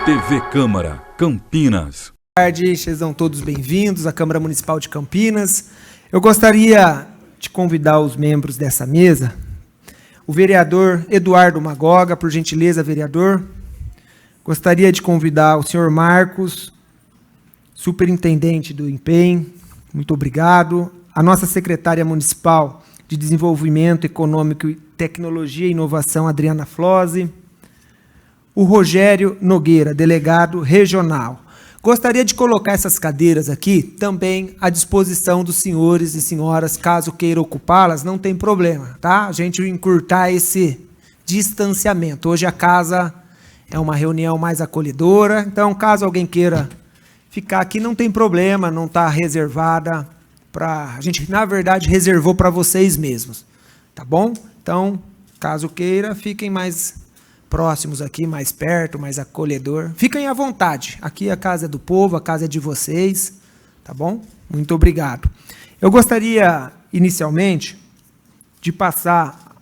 TV Câmara, Campinas. Boa tarde, sejam todos bem-vindos à Câmara Municipal de Campinas. Eu gostaria de convidar os membros dessa mesa, o vereador Eduardo Magoga, por gentileza, vereador. Gostaria de convidar o senhor Marcos, superintendente do IPEM, muito obrigado. A nossa secretária municipal de Desenvolvimento Econômico, Tecnologia e Inovação, Adriana Flose. O Rogério Nogueira, delegado regional. Gostaria de colocar essas cadeiras aqui também à disposição dos senhores e senhoras, caso queiram ocupá-las, não tem problema, tá? A gente encurtar esse distanciamento. Hoje a casa é uma reunião mais acolhedora, então caso alguém queira ficar aqui, não tem problema, não está reservada para... A gente, na verdade, reservou para vocês mesmos, tá bom? Então, caso queira, fiquem mais próximos aqui, mais perto, mais acolhedor. Fiquem à vontade. Aqui a casa é do povo, a casa é de vocês, tá bom? Muito obrigado. Eu gostaria, inicialmente, de passar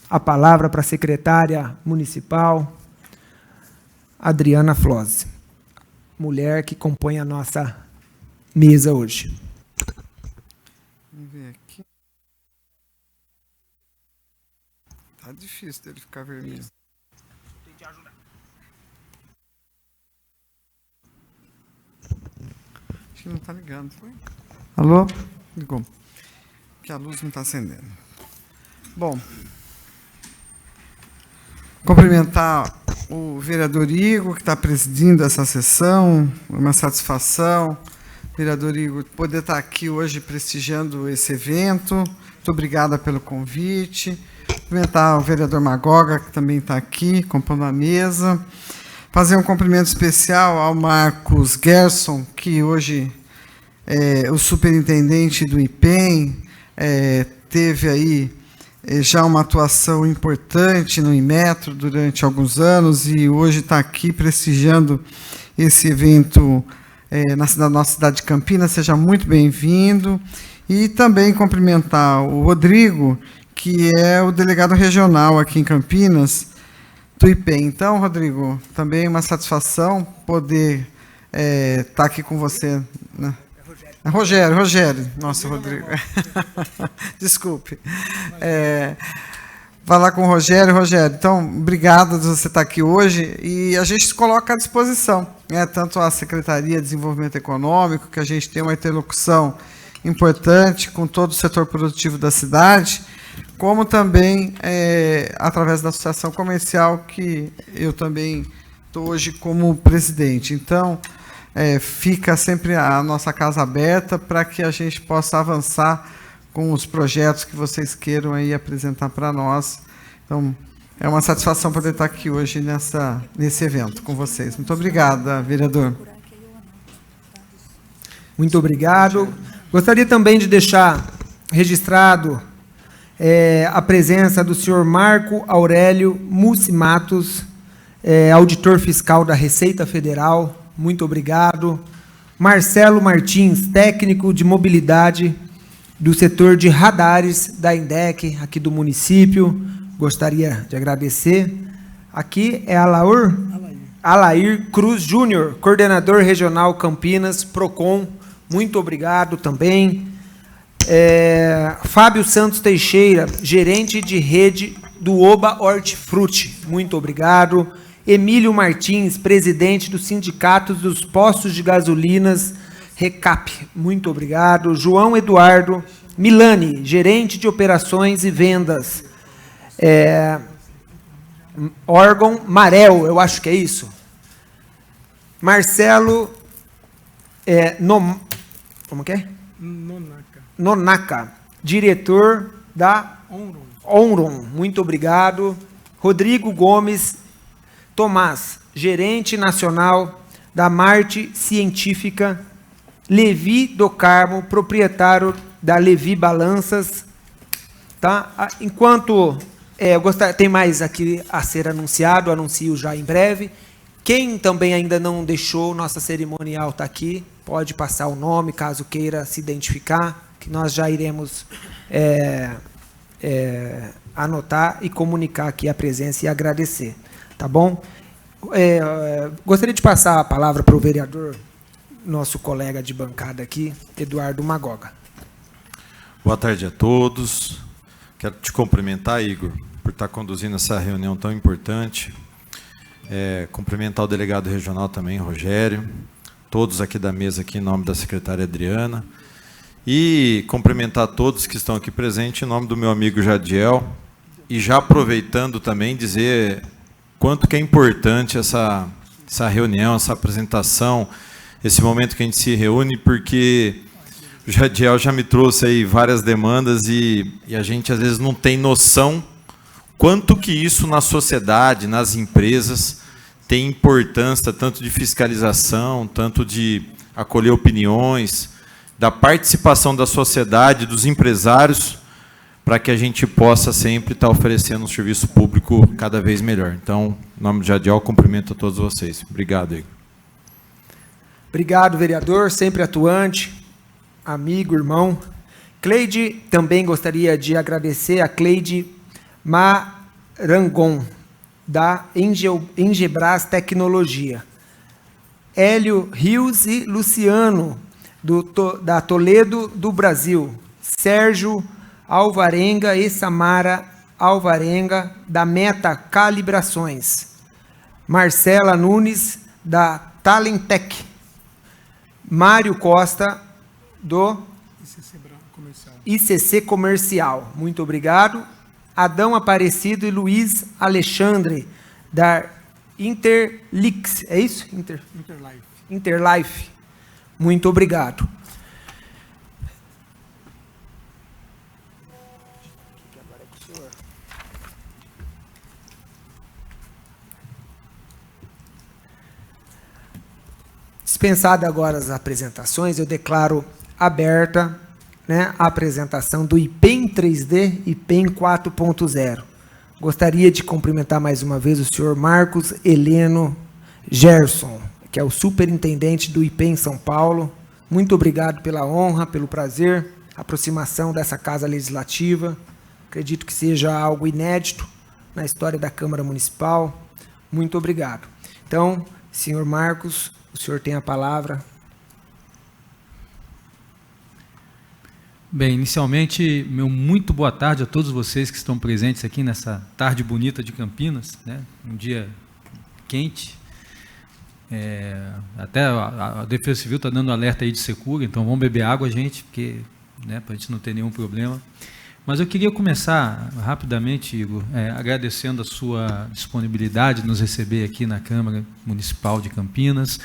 a palavra para a secretária municipal, Adriana Flose, mulher que compõe a nossa mesa hoje. Vamos ver aqui. Tá difícil dele ficar vermelho. Acho que não tá ligando, foi? Alô? Ligou. Que a luz não está acendendo. Bom, cumprimentar o vereador Igor, que está presidindo essa sessão, uma satisfação. Vereador Igor, poder estar aqui hoje prestigiando esse evento. Muito obrigada pelo convite. Cumprimentar o vereador Magoga, que também está aqui, compondo a mesa. Fazer um cumprimento especial ao Marcos Gerson, que hoje é o superintendente do IPEM, teve aí já uma atuação importante no Inmetro durante alguns anos e hoje está aqui prestigiando esse evento na nossa cidade de Campinas. Seja muito bem-vindo. E também cumprimentar o Rodrigo, que é o delegado regional aqui em Campinas, do IPEM. Então, Rodrigo, também uma satisfação poder estar aqui com você, né? Rogério. Nossa, Rodrigo. Desculpe. Falar com o Rogério. Então, obrigado de você estar aqui hoje. E a gente se coloca à disposição, né? Tanto a Secretaria de Desenvolvimento Econômico, que a gente tem uma interlocução importante com todo o setor produtivo da cidade, como também através da Associação Comercial, que eu também estou hoje como presidente. Então, fica sempre a nossa casa aberta para que a gente possa avançar com os projetos que vocês queiram aí apresentar para nós. Então, é uma satisfação poder estar aqui hoje nesse evento com vocês. Muito obrigada, vereador. Muito obrigado. Gostaria também de deixar registrado a presença do senhor Marco Aurélio Mussi Matos, auditor fiscal da Receita Federal. Muito obrigado. Marcelo Martins, técnico de mobilidade do setor de radares da INDEC, aqui do município. Gostaria de agradecer. Aqui é Alair Cruz Júnior, coordenador regional Campinas, PROCON. Muito obrigado também. Fábio Santos Teixeira, gerente de rede do Oba Hortifruti. Muito obrigado. Emílio Martins, presidente do Sindicato dos Postos de Gasolinas, RECAP. Muito obrigado. João Eduardo Milani, gerente de operações e vendas. Órgão Marel, eu acho que é isso. Marcelo como que é? Nonaka, diretor da Onron. Muito obrigado. Rodrigo Gomes Tomás, gerente nacional da Marte Científica. Levi do Carmo, proprietário da Levi Balanças. Tá? Enquanto tem mais aqui a ser anunciado, anuncio já em breve. Quem também ainda não deixou, nossa cerimonial está aqui, pode passar o nome, caso queira se identificar, que nós já iremos anotar e comunicar aqui a presença e agradecer. Tá bom? Gostaria de passar a palavra para o vereador, nosso colega de bancada aqui, Eduardo Magoga. Boa tarde a todos. Quero te cumprimentar, Igor, por estar conduzindo essa reunião tão importante. Cumprimentar o delegado regional também, Rogério, todos aqui da mesa, aqui em nome da secretária Adriana, e cumprimentar todos que estão aqui presentes em nome do meu amigo Jadiel, e já aproveitando também dizer quanto que é importante essa reunião, essa apresentação, esse momento que a gente se reúne, porque o Jadiel já me trouxe aí várias demandas e a gente às vezes não tem noção quanto que isso na sociedade, nas empresas, tem importância, tanto de fiscalização, tanto de acolher opiniões, da participação da sociedade, dos empresários, para que a gente possa sempre estar oferecendo um serviço público cada vez melhor. Então, em nome do Jadiel, cumprimento a todos vocês. Obrigado, Igor. Obrigado, vereador, sempre atuante, amigo, irmão. Cleide, também gostaria de agradecer a Cleide Marangon, da Engebras Tecnologia. Hélio Rios e Luciano, da Toledo do Brasil. Sérgio Alvarenga e Samara Alvarenga, da Meta Calibrações. Marcela Nunes, da Talentec. Mário Costa, do ICC Comercial. Muito obrigado. Adão Aparecido e Luiz Alexandre, da Interlix. É isso? Interlife. Muito obrigado. Dispensada agora as apresentações, eu declaro aberta, né, a apresentação do IPEM 3D e IPEM 4.0. Gostaria de cumprimentar mais uma vez o senhor Marcos Heleno Gerson, que é o superintendente do IPEM São Paulo. Muito obrigado pela honra, pelo prazer, aproximação dessa Casa Legislativa. Acredito que seja algo inédito na história da Câmara Municipal. Muito obrigado. Então, senhor Marcos, o senhor tem a palavra. Bem, inicialmente, meu muito boa tarde a todos vocês que estão presentes aqui nessa tarde bonita de Campinas, né? Um dia quente. Até a Defesa Civil está dando alerta aí de secura, então vamos beber água, gente, porque, né, para a gente não ter nenhum problema. Mas eu queria começar rapidamente, Igor, agradecendo a sua disponibilidade de nos receber aqui na Câmara Municipal de Campinas,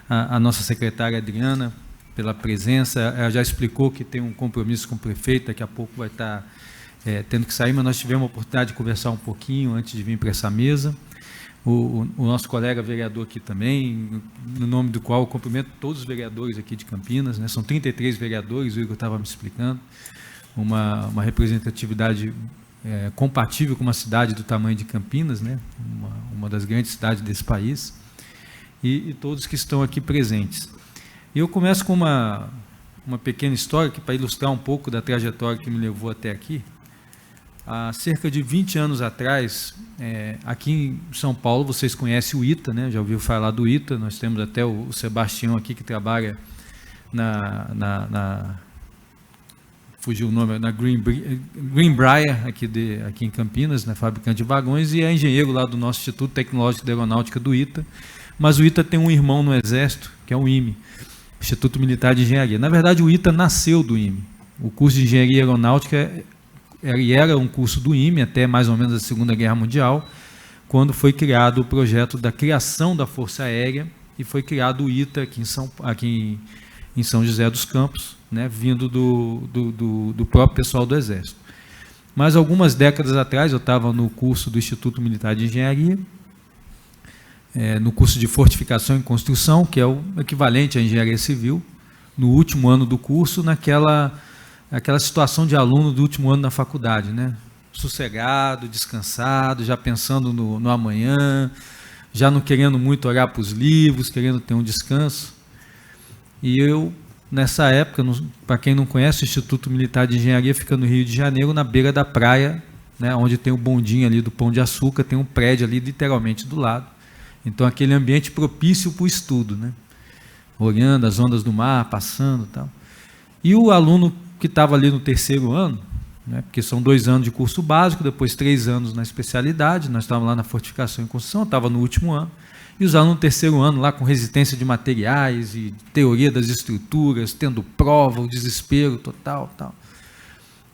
a nossa secretária Adriana, pela presença. Ela já explicou que tem um compromisso com o prefeito, daqui a pouco vai estar tendo que sair, mas nós tivemos a oportunidade de conversar um pouquinho antes de vir para essa mesa. O nosso colega vereador aqui também, no nome do qual eu cumprimento todos os vereadores aqui de Campinas, né? São 33 vereadores, o Igor estava me explicando, uma representatividade compatível com uma cidade do tamanho de Campinas, né? Uma das grandes cidades desse país, e todos que estão aqui presentes. E eu começo com uma pequena história para ilustrar um pouco da trajetória que me levou até aqui. Há cerca de 20 anos atrás, aqui em São Paulo, vocês conhecem o ITA, né? Já ouviram falar do ITA, nós temos até o Sebastião aqui que trabalha fugiu o nome, na Greenbrier, aqui em Campinas, né? Fabricante de vagões, e é engenheiro lá do nosso Instituto Tecnológico de Aeronáutica do ITA, mas o ITA tem um irmão no Exército, que é o IME, Instituto Militar de Engenharia. Na verdade, o ITA nasceu do IME. O curso de Engenharia Aeronáutica era um curso do IME até mais ou menos a Segunda Guerra Mundial, quando foi criado o projeto da criação da Força Aérea e foi criado o ITA aqui em São José dos Campos, né, vindo do próprio pessoal do Exército. Mas algumas décadas atrás eu estava no curso do Instituto Militar de Engenharia, no curso de Fortificação e Construção, que é o equivalente à Engenharia Civil, no último ano do curso, naquela situação de aluno do último ano da faculdade, né? Sossegado, descansado, já pensando no amanhã, já não querendo muito olhar para os livros, querendo ter um descanso. E eu nessa época, para quem não conhece, o Instituto Militar de Engenharia fica no Rio de Janeiro, na beira da praia, né, onde tem o bondinho ali do Pão de Açúcar, tem um prédio ali literalmente do lado. Então, aquele ambiente propício para o estudo, né? Olhando as ondas do mar, passando e tal. E o aluno que estava ali no terceiro ano, né, porque são 2 anos de curso básico, depois 3 anos na especialidade, nós estávamos lá na fortificação e construção, estava no último ano, e os alunos do terceiro ano lá com resistência de materiais e teoria das estruturas, tendo prova, o desespero total, tal.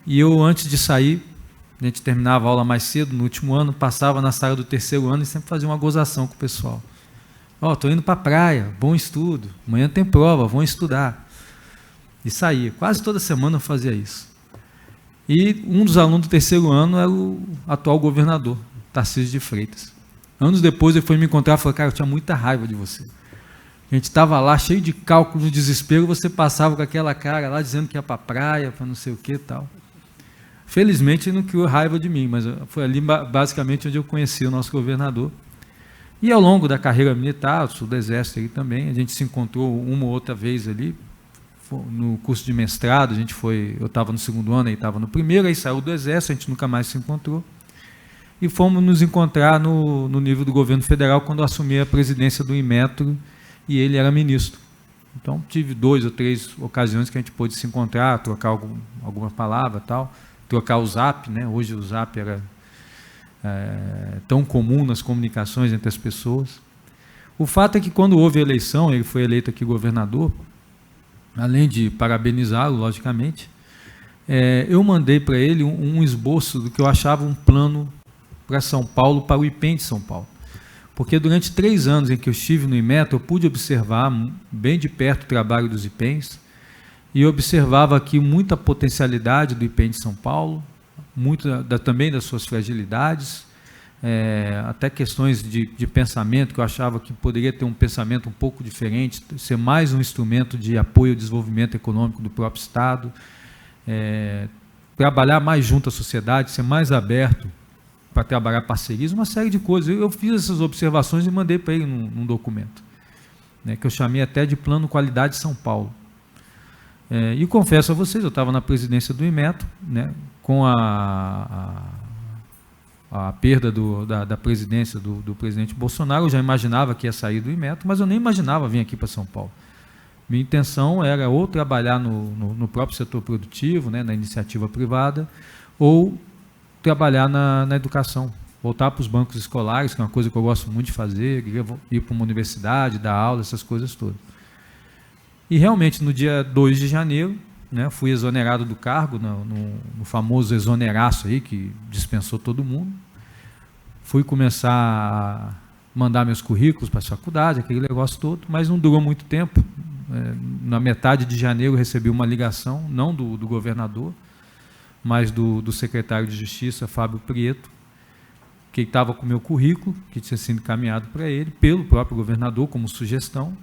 E eu, antes de sair, a gente terminava a aula mais cedo, no último ano, passava na sala do terceiro ano e sempre fazia uma gozação com o pessoal. Estou indo para a praia, bom estudo, amanhã tem prova, vão estudar. E saía, quase toda semana eu fazia isso. E um dos alunos do terceiro ano era o atual governador, Tarcísio de Freitas. Anos depois ele foi me encontrar e falou: cara, eu tinha muita raiva de você. A gente estava lá cheio de cálculo, no desespero, você passava com aquela cara lá dizendo que ia para a praia, para não sei o que e tal. Felizmente ele não criou raiva de mim, mas foi ali basicamente onde eu conheci o nosso governador. E ao longo da carreira militar, eu sou do Exército aí também, a gente se encontrou uma ou outra vez ali, no curso de mestrado, eu estava no segundo ano, ele estava no primeiro, aí saiu do Exército, a gente nunca mais se encontrou. E fomos nos encontrar no nível do governo federal, quando eu assumi a presidência do Inmetro, e ele era ministro. Então, tive 2 ou 3 ocasiões que a gente pôde se encontrar, trocar alguma palavra, tal, trocar o zap, né? Hoje o zap era tão comum nas comunicações entre as pessoas. O fato é que, quando houve a eleição, ele foi eleito aqui governador, além de parabenizá-lo, logicamente, eu mandei para ele um esboço do que eu achava um plano para São Paulo, para o IPEM de São Paulo. Porque durante 3 anos em que eu estive no Inmetro, eu pude observar bem de perto o trabalho dos IPEMs, e eu observava aqui muita potencialidade do IPEM de São Paulo, muito também das suas fragilidades, até questões de pensamento, que eu achava que poderia ter um pensamento um pouco diferente, ser mais um instrumento de apoio ao desenvolvimento econômico do próprio Estado, trabalhar mais junto à sociedade, ser mais aberto para trabalhar parcerias, uma série de coisas. Eu fiz essas observações e mandei para ele num documento, né, que eu chamei até de Plano Qualidade São Paulo. E confesso a vocês, eu estava na presidência do Inmetro, né, com a perda da presidência do presidente Bolsonaro. Eu já imaginava que ia sair do Inmetro, mas eu nem imaginava vir aqui para São Paulo. Minha intenção era ou trabalhar no próprio setor produtivo, né, na iniciativa privada, ou trabalhar na educação, voltar para os bancos escolares, que é uma coisa que eu gosto muito de fazer, ir para uma universidade, dar aula, essas coisas todas. E realmente, no dia 2 de janeiro, né, fui exonerado do cargo, no famoso exoneraço aí, que dispensou todo mundo. Fui começar a mandar meus currículos para a faculdade, aquele negócio todo, mas não durou muito tempo. Na metade de janeiro, eu recebi uma ligação, não do governador, mas do secretário de Justiça, Fábio Prieto, que estava com o meu currículo, que tinha sido encaminhado para ele, pelo próprio governador, como sugestão,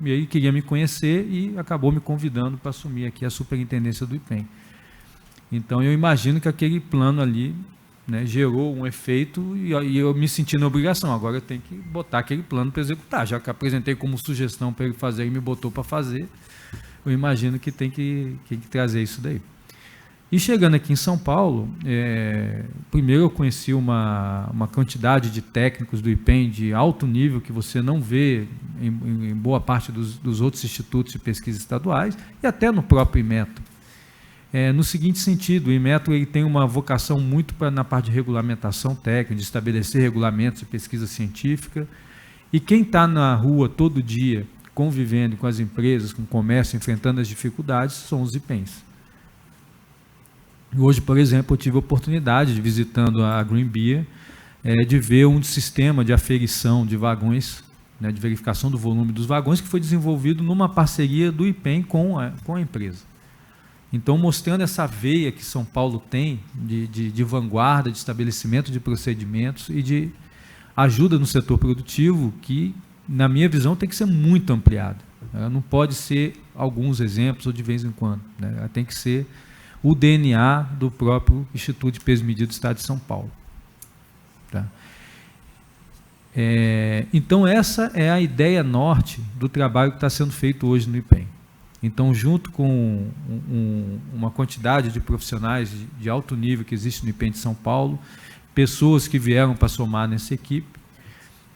e aí queria me conhecer e acabou me convidando para assumir aqui a superintendência do IPEM. Então, eu imagino que aquele plano ali, né, gerou um efeito e eu me senti na obrigação. Agora eu tenho que botar aquele plano para executar. Já que apresentei como sugestão para ele fazer e me botou para fazer, eu imagino que tem que trazer isso daí. E chegando aqui em São Paulo, primeiro eu conheci uma quantidade de técnicos do IPEM de alto nível que você não vê em boa parte dos outros institutos de pesquisa estaduais e até no próprio Inmetro. No seguinte sentido, o Inmetro ele tem uma vocação muito na parte de regulamentação técnica, de estabelecer regulamentos de pesquisa científica, e quem está na rua todo dia convivendo com as empresas, com o comércio, enfrentando as dificuldades, são os IPEMs. Hoje, por exemplo, eu tive a oportunidade, visitando a Green Beer, de ver um sistema de aferição de vagões, né, de verificação do volume dos vagões, que foi desenvolvido numa parceria do IPEM com a empresa. Então, mostrando essa veia que São Paulo tem de vanguarda, de estabelecimento de procedimentos e de ajuda no setor produtivo, que, na minha visão, tem que ser muito ampliada. Ela não pode ser alguns exemplos ou de vez em quando, né? Ela tem que ser o DNA do próprio Instituto de Peso e Medida do Estado de São Paulo. Tá? Então, essa é a ideia norte do trabalho que está sendo feito hoje no IPEM. Então, junto com uma quantidade de profissionais de alto nível que existe no IPEM de São Paulo, pessoas que vieram para somar nessa equipe,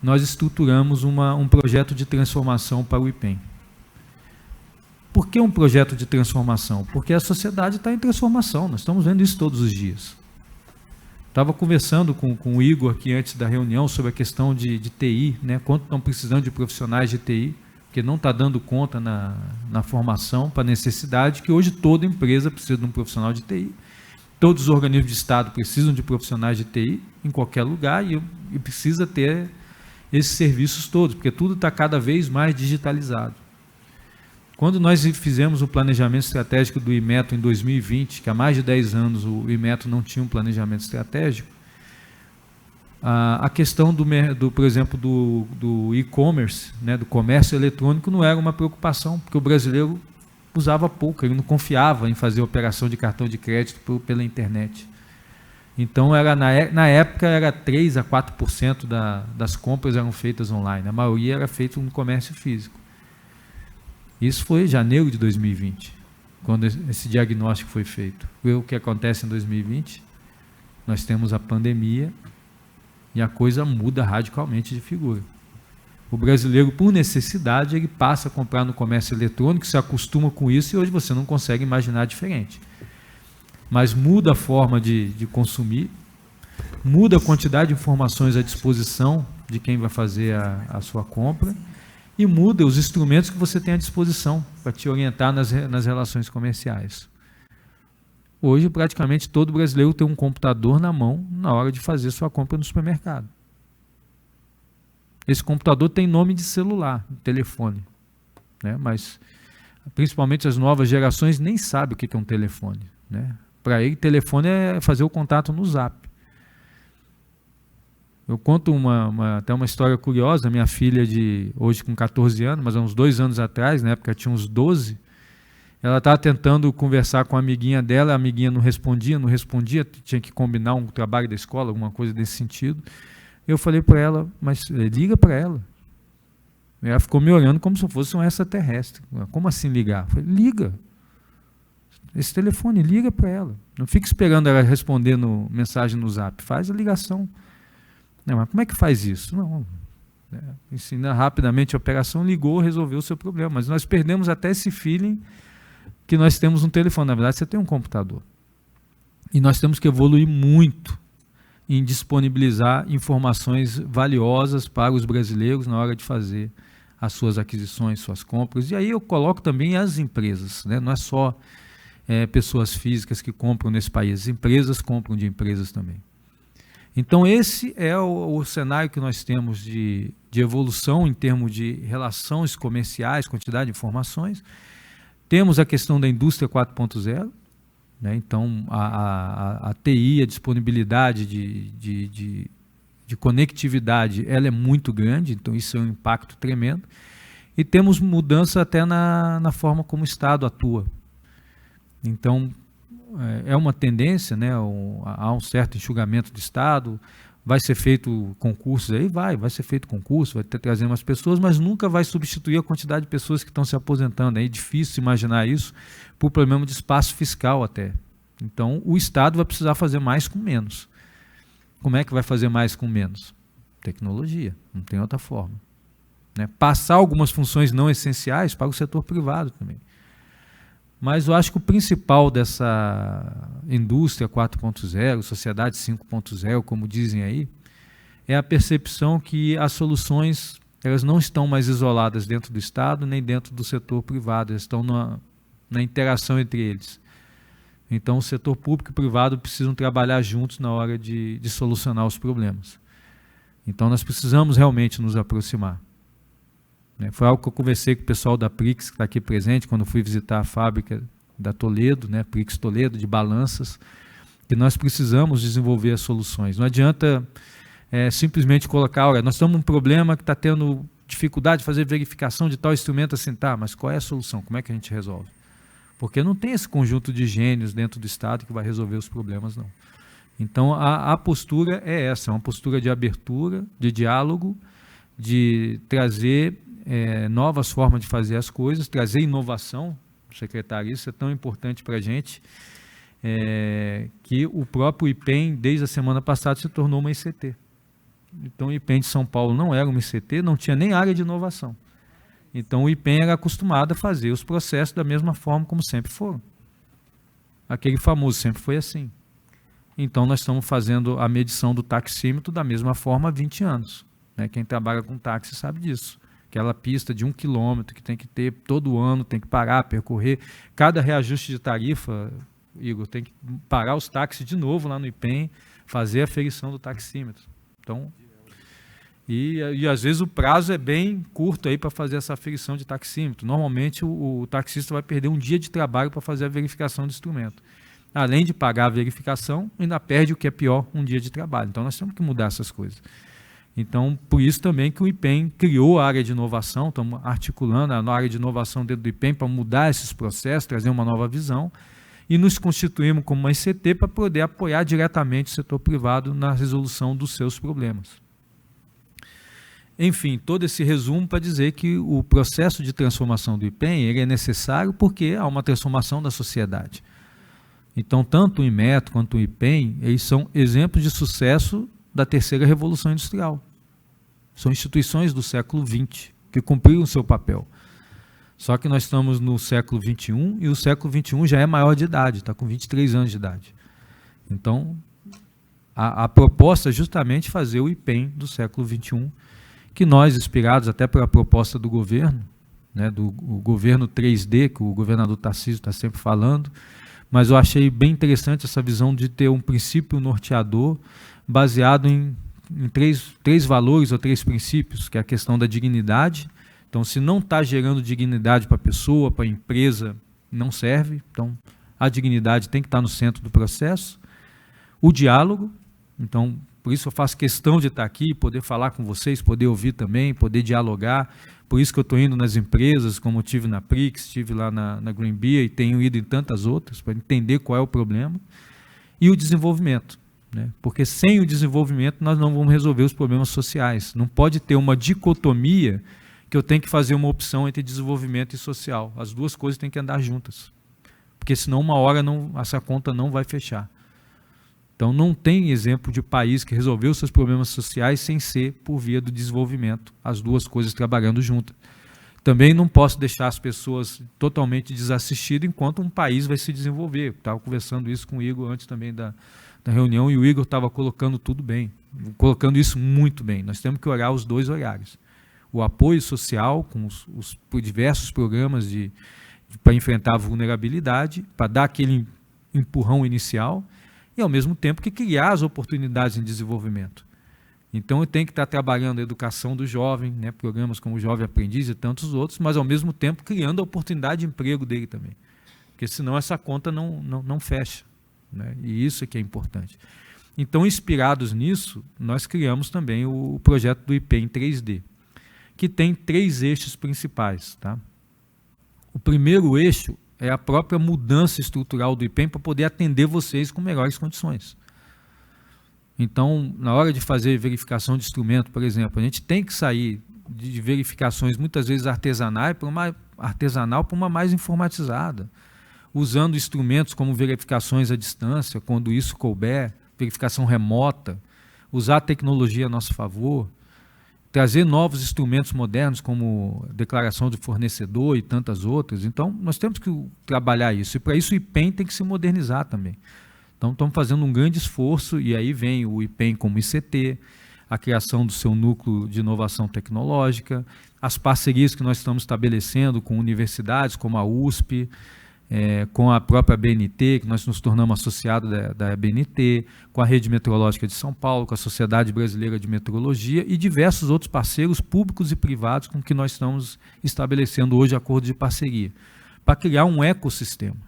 nós estruturamos um projeto de transformação para o IPEM. Por que um projeto de transformação? Porque a sociedade está em transformação, nós estamos vendo isso todos os dias. Estava conversando com o Igor aqui antes da reunião sobre a questão de TI, né? Quanto estão precisando de profissionais de TI, porque não está dando conta na formação para a necessidade que hoje toda empresa precisa de um profissional de TI. Todos os organismos de Estado precisam de profissionais de TI em qualquer lugar e precisa ter esses serviços todos, porque tudo está cada vez mais digitalizado. Quando nós fizemos o planejamento estratégico do IMETO em 2020, que há mais de 10 anos o IMETO não tinha um planejamento estratégico, a questão, por exemplo, do e-commerce, né, do comércio eletrônico, não era uma preocupação, porque o brasileiro usava pouco, ele não confiava em fazer operação de cartão de crédito pela internet. Então, na época, era 3% a 4% das compras eram feitas online, a maioria era feita no comércio físico. Isso foi em janeiro de 2020, quando esse diagnóstico foi feito. O que acontece em 2020? Nós temos a pandemia e a coisa muda radicalmente de figura. O brasileiro, por necessidade, ele passa a comprar no comércio eletrônico, se acostuma com isso e hoje você não consegue imaginar diferente. Mas muda a forma de consumir, muda a quantidade de informações à disposição de quem vai fazer a sua compra e muda os instrumentos que você tem à disposição para te orientar nas relações comerciais. Hoje, praticamente todo brasileiro tem um computador na mão na hora de fazer sua compra no supermercado. Esse computador tem nome de celular, de telefone, né? Mas principalmente as novas gerações nem sabem o que é um telefone, né? Para ele, telefone é fazer o contato no Zap. Eu conto até uma história curiosa. Minha filha, hoje com 14 anos, mas há uns 2 anos atrás, na época tinha uns 12, ela estava tentando conversar com a amiguinha dela, a amiguinha não respondia, tinha que combinar um trabalho da escola, alguma coisa desse sentido. Eu falei para ela, mas liga para ela. Ela ficou me olhando como se eu fosse um extraterrestre. Como assim ligar? Eu falei, liga. Esse telefone, liga para ela. Não fique esperando ela responder mensagem no Zap. Faz a ligação. Não, mas como é que faz isso? Não. Ensina rapidamente a operação, ligou, resolveu o seu problema. Mas nós perdemos até esse feeling que nós temos um telefone. Na verdade, você tem um computador. E nós temos que evoluir muito em disponibilizar informações valiosas para os brasileiros na hora de fazer as suas aquisições, suas compras. E aí eu coloco também as empresas, né? Não é só pessoas físicas que compram nesse país, as empresas compram de empresas também. Então esse é o cenário que nós temos de evolução em termos de relações comerciais, quantidade de informações. Temos a questão da indústria 4.0, né? Então a TI, a disponibilidade de conectividade, ela é muito grande, então isso é um impacto tremendo. E temos mudança até na forma como o Estado atua. Então, é uma tendência, né? Há um certo enxugamento do Estado, vai ser feito concursos aí? Vai ser feito concurso, vai trazer mais pessoas, mas nunca vai substituir a quantidade de pessoas que estão se aposentando. É difícil imaginar isso por problema de espaço fiscal até. Então, o Estado vai precisar fazer mais com menos. Como é que vai fazer mais com menos? Tecnologia, não tem outra forma. Né? Passar algumas funções não essenciais para o setor privado também. Mas eu acho que o principal dessa indústria 4.0, sociedade 5.0, como dizem aí, é a percepção que as soluções elas não estão mais isoladas dentro do Estado nem dentro do setor privado, elas estão na interação entre eles. Então o setor público e privado precisam trabalhar juntos na hora de solucionar os problemas. Então nós precisamos realmente nos aproximar. Foi algo que eu conversei com o pessoal da Prix, que está aqui presente, quando fui visitar a fábrica da Toledo, né, Prix Toledo, de balanças, que nós precisamos desenvolver as soluções. Não adianta simplesmente colocar, olha, nós estamos num problema que está tendo dificuldade de fazer verificação de tal instrumento assim, tá, mas qual é a solução? Como é que a gente resolve? Porque não tem esse conjunto de gênios dentro do Estado que vai resolver os problemas, não. Então, a postura é essa, é uma postura de abertura, de diálogo, de trazer novas formas de fazer as coisas, trazer inovação, secretário, isso é tão importante para a gente, que o próprio IPEM, desde a semana passada, se tornou uma ICT. Então, o IPEM de São Paulo não era uma ICT, não tinha nem área de inovação. Então, o IPEM era acostumado a fazer os processos da mesma forma como sempre foram. Aquele famoso sempre foi assim. Então, nós estamos fazendo a medição do taxímetro da mesma forma há 20 anos. Né? Quem trabalha com táxi sabe disso. Aquela pista de 1 quilômetro que tem que ter todo ano, tem que parar, percorrer. Cada reajuste de tarifa, Igor, tem que parar os táxis de novo lá no IPEM, fazer a aferição do taxímetro. Então, e às vezes o prazo é bem curto aí para fazer essa aferição de taxímetro. Normalmente o taxista vai perder um dia de trabalho para fazer a verificação do instrumento. Além de pagar a verificação, ainda perde o que é pior, um dia de trabalho. Então nós temos que mudar essas coisas. Então, por isso também que o IPEM criou a área de inovação, estamos articulando a área de inovação dentro do IPEM para mudar esses processos, trazer uma nova visão, e nos constituímos como uma ICT para poder apoiar diretamente o setor privado na resolução dos seus problemas. Enfim, todo esse resumo para dizer que o processo de transformação do IPEM ele é necessário porque há uma transformação da sociedade. Então, tanto o Inmetro quanto o IPEM, eles são exemplos de sucesso da terceira revolução industrial. São instituições do século XX que cumpriram o seu papel. Só que nós estamos no século XXI e o século XXI já é maior de idade, está com 23 anos de idade. Então, a proposta é justamente fazer o IPEM do século XXI, que nós, inspirados até pela proposta do governo, né, do governo 3D, que o governador Tarcísio está sempre falando, mas eu achei bem interessante essa visão de ter um princípio norteador baseado em três valores ou 3 princípios, que é a questão da dignidade. Então, se não está gerando dignidade para a pessoa, para a empresa, não serve. Então, a dignidade tem que estar no centro do processo. O diálogo, então, por isso eu faço questão de estar aqui, poder falar com vocês, poder ouvir também, poder dialogar. Por isso que eu estou indo nas empresas, como eu estive na Prix, estive lá na Green Beer e tenho ido em tantas outras, para entender qual é o problema. E o desenvolvimento. Né? Porque sem o desenvolvimento nós não vamos resolver os problemas sociais. Não pode ter uma dicotomia que eu tenho que fazer uma opção entre desenvolvimento e social. As duas coisas têm que andar juntas. Porque senão uma hora essa conta não vai fechar. Então não tem exemplo de país que resolveu seus problemas sociais sem ser por via do desenvolvimento. As duas coisas trabalhando juntas. Também não posso deixar as pessoas totalmente desassistidas enquanto um país vai se desenvolver. Estava conversando isso com o Igor antes também da reunião e o Igor estava colocando tudo bem, colocando isso muito bem. Nós temos que olhar os dois olhares. O apoio social, com os diversos programas para enfrentar a vulnerabilidade, para dar aquele empurrão inicial, e ao mesmo tempo que criar as oportunidades em desenvolvimento. Então eu tenho que estar trabalhando a educação do jovem, né, programas como o Jovem Aprendiz e tantos outros, mas ao mesmo tempo criando a oportunidade de emprego dele também. Porque senão essa conta não fecha. Né? E isso é que é importante. Então, inspirados nisso, nós criamos também o projeto do IPEM 3D, que tem 3 eixos principais. Tá? O primeiro eixo é a própria mudança estrutural do IPEM para poder atender vocês com melhores condições. Então, na hora de fazer verificação de instrumento, por exemplo, a gente tem que sair de verificações muitas vezes artesanal para uma mais informatizada, usando instrumentos como verificações à distância, quando isso couber, verificação remota, usar a tecnologia a nosso favor, trazer novos instrumentos modernos como declaração de fornecedor e tantas outras. Então, nós temos que trabalhar isso. E para isso o IPEM tem que se modernizar também. Então, estamos fazendo um grande esforço e aí vem o IPEM como ICT, a criação do seu núcleo de inovação tecnológica, as parcerias que nós estamos estabelecendo com universidades como a USP, com a própria BNT, que nós nos tornamos associados da BNT, com a Rede Meteorológica de São Paulo, com a Sociedade Brasileira de Meteorologia e diversos outros parceiros públicos e privados com que nós estamos estabelecendo hoje acordos de parceria, para criar um ecossistema.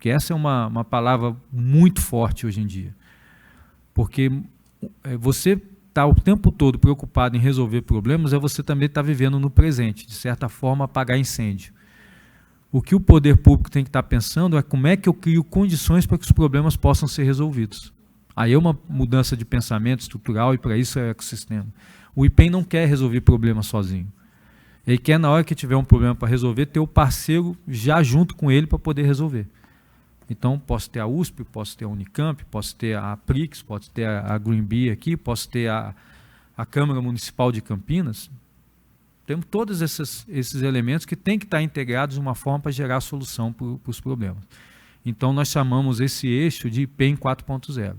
Que essa é uma palavra muito forte hoje em dia. Porque você está o tempo todo preocupado em resolver problemas, você também está vivendo no presente, de certa forma apagar incêndio. O que o poder público tem que estar pensando é como é que eu crio condições para que os problemas possam ser resolvidos. Aí é uma mudança de pensamento estrutural e para isso é o ecossistema. O IPEM não quer resolver problemas sozinho. Ele quer, na hora que tiver um problema para resolver, ter o parceiro já junto com ele para poder resolver. Então, posso ter a USP, posso ter a Unicamp, posso ter a Prix, posso ter a Green Bee aqui, posso ter a Câmara Municipal de Campinas. Temos todos esses elementos que têm que estar integrados de uma forma para gerar solução para os problemas. Então, nós chamamos esse eixo de IPEM 4.0.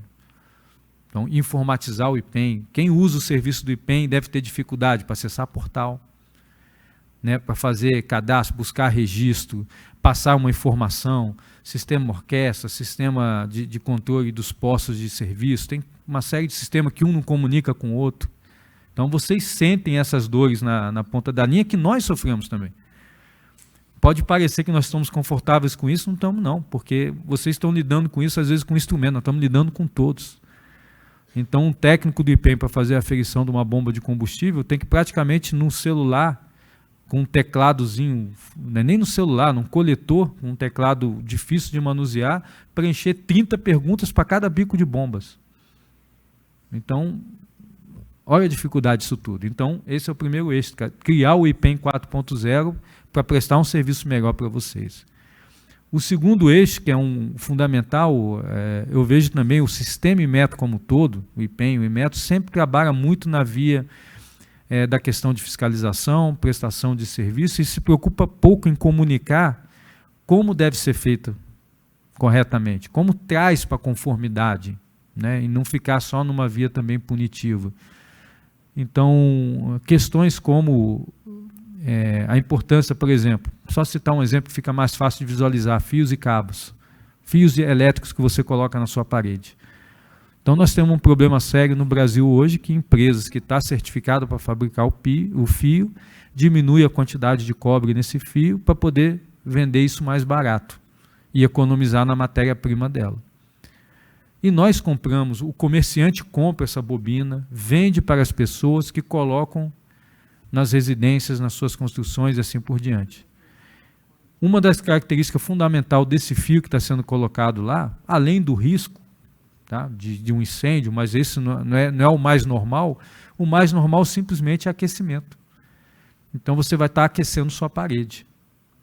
Então, informatizar o IPEM. Quem usa o serviço do IPEM deve ter dificuldade para acessar portal, né, para fazer cadastro, buscar registro, passar uma informação, sistema orquestra, sistema de controle dos postos de serviço, tem uma série de sistemas que um não comunica com o outro. Então, vocês sentem essas dores na ponta da linha que nós sofremos também. Pode parecer que nós estamos confortáveis com isso, não estamos não, porque vocês estão lidando com isso, às vezes, com instrumento, nós estamos lidando com todos. Então, um técnico do IPEM para fazer a aferição de uma bomba de combustível tem que praticamente, num celular, com um tecladozinho, nem no celular, num coletor, um teclado difícil de manusear, preencher 30 perguntas para cada bico de bombas. Então, olha a dificuldade disso tudo. Então, esse é o primeiro eixo, criar o IPEM 4.0 para prestar um serviço melhor para vocês. O segundo eixo, que é um fundamental, eu vejo também o sistema Inmetro como um todo, o IPEM, o Inmetro, sempre trabalha muito na via da questão de fiscalização, prestação de serviço, e se preocupa pouco em comunicar como deve ser feito corretamente, como traz para a conformidade, né, e não ficar só numa via também punitiva. Então, questões como a importância, por exemplo, só citar um exemplo que fica mais fácil de visualizar, fios e cabos, fios elétricos que você coloca na sua parede. Então, nós temos um problema sério no Brasil hoje, que empresas que estão certificadas para fabricar o fio, diminui a quantidade de cobre nesse fio para poder vender isso mais barato e economizar na matéria-prima dela. E nós compramos, o comerciante compra essa bobina, vende para as pessoas que colocam nas residências, nas suas construções e assim por diante. Uma das características fundamentais desse fio que está sendo colocado lá, além do risco, tá, de um incêndio, mas esse não é o mais normal simplesmente é aquecimento. Então você vai estar aquecendo sua parede.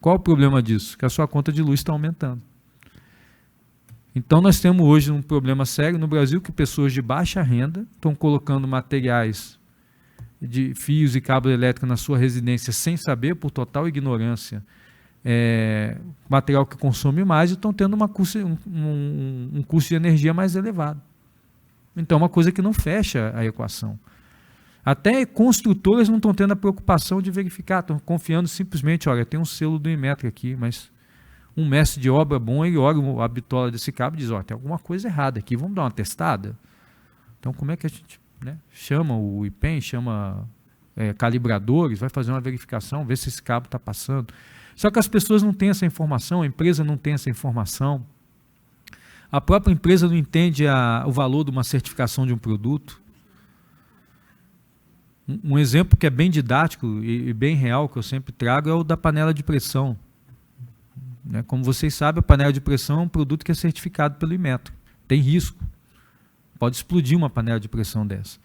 Qual o problema disso? Que a sua conta de luz está aumentando. Então nós temos hoje um problema sério no Brasil, que pessoas de baixa renda estão colocando materiais de fios e cabos elétricos na sua residência sem saber, por total ignorância, material que consome mais, e estão tendo um custo de energia mais elevado. Então é uma coisa que não fecha a equação. Até construtoras não estão tendo a preocupação de verificar, estão confiando simplesmente, olha, tem um selo do Inmetro aqui, mas um mestre de obra bom, ele olha a bitola desse cabo e diz, olha, tem alguma coisa errada aqui, vamos dar uma testada? Então como é que a gente, né, chama o IPEM, chama calibradores, vai fazer uma verificação, ver se esse cabo está passando. Só que as pessoas não têm essa informação, a empresa não tem essa informação, a própria empresa não entende o valor de uma certificação de um produto. Um exemplo que é bem didático e bem real, que eu sempre trago, é o da panela de pressão. Como vocês sabem, a panela de pressão é um produto que é certificado pelo Inmetro. Tem risco. Pode explodir uma panela de pressão dessa.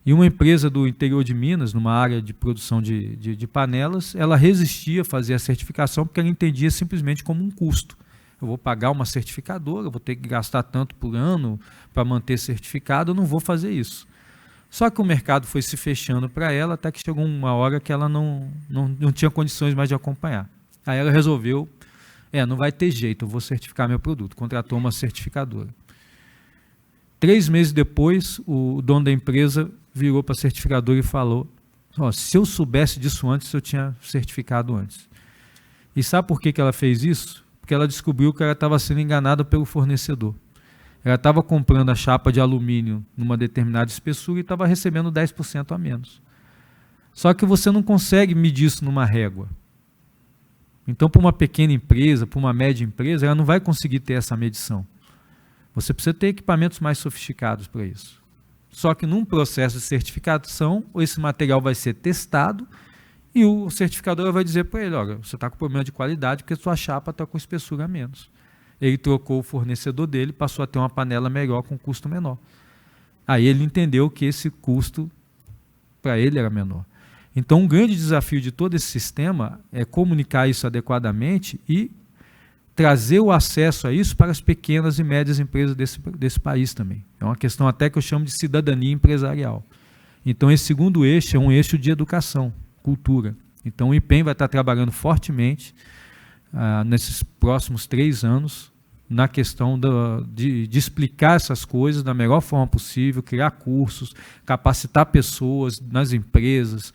E uma empresa do interior de Minas, numa área de produção de panelas, ela resistia a fazer a certificação porque ela entendia simplesmente como um custo. Eu vou pagar uma certificadora, vou ter que gastar tanto por ano para manter certificado, eu não vou fazer isso. Só que o mercado foi se fechando para ela, até que chegou uma hora que ela não tinha condições mais de acompanhar. Aí ela resolveu, não vai ter jeito, eu vou certificar meu produto. Contratou uma certificadora. 3 meses depois, o dono da empresa virou para a certificadora e falou, se eu soubesse disso antes, eu tinha certificado antes. E sabe por que ela fez isso? Porque ela descobriu que ela estava sendo enganada pelo fornecedor. Ela estava comprando a chapa de alumínio numa determinada espessura e estava recebendo 10% a menos. Só que você não consegue medir isso numa régua. Então, para uma pequena empresa, para uma média empresa, ela não vai conseguir ter essa medição. Você precisa ter equipamentos mais sofisticados para isso. Só que num processo de certificação, esse material vai ser testado e o certificador vai dizer para ele, olha, você está com problema de qualidade porque sua chapa está com espessura a menos. Ele trocou o fornecedor dele, passou a ter uma panela melhor com custo menor. Aí ele entendeu que esse custo para ele era menor. Então, um grande desafio de todo esse sistema é comunicar isso adequadamente e trazer o acesso a isso para as pequenas e médias empresas desse país também. É uma questão até que eu chamo de cidadania empresarial. Então, esse segundo eixo é um eixo de educação, cultura. Então, o IPEM vai estar trabalhando fortemente nesses próximos 3 anos na questão de explicar essas coisas da melhor forma possível, criar cursos, capacitar pessoas nas empresas,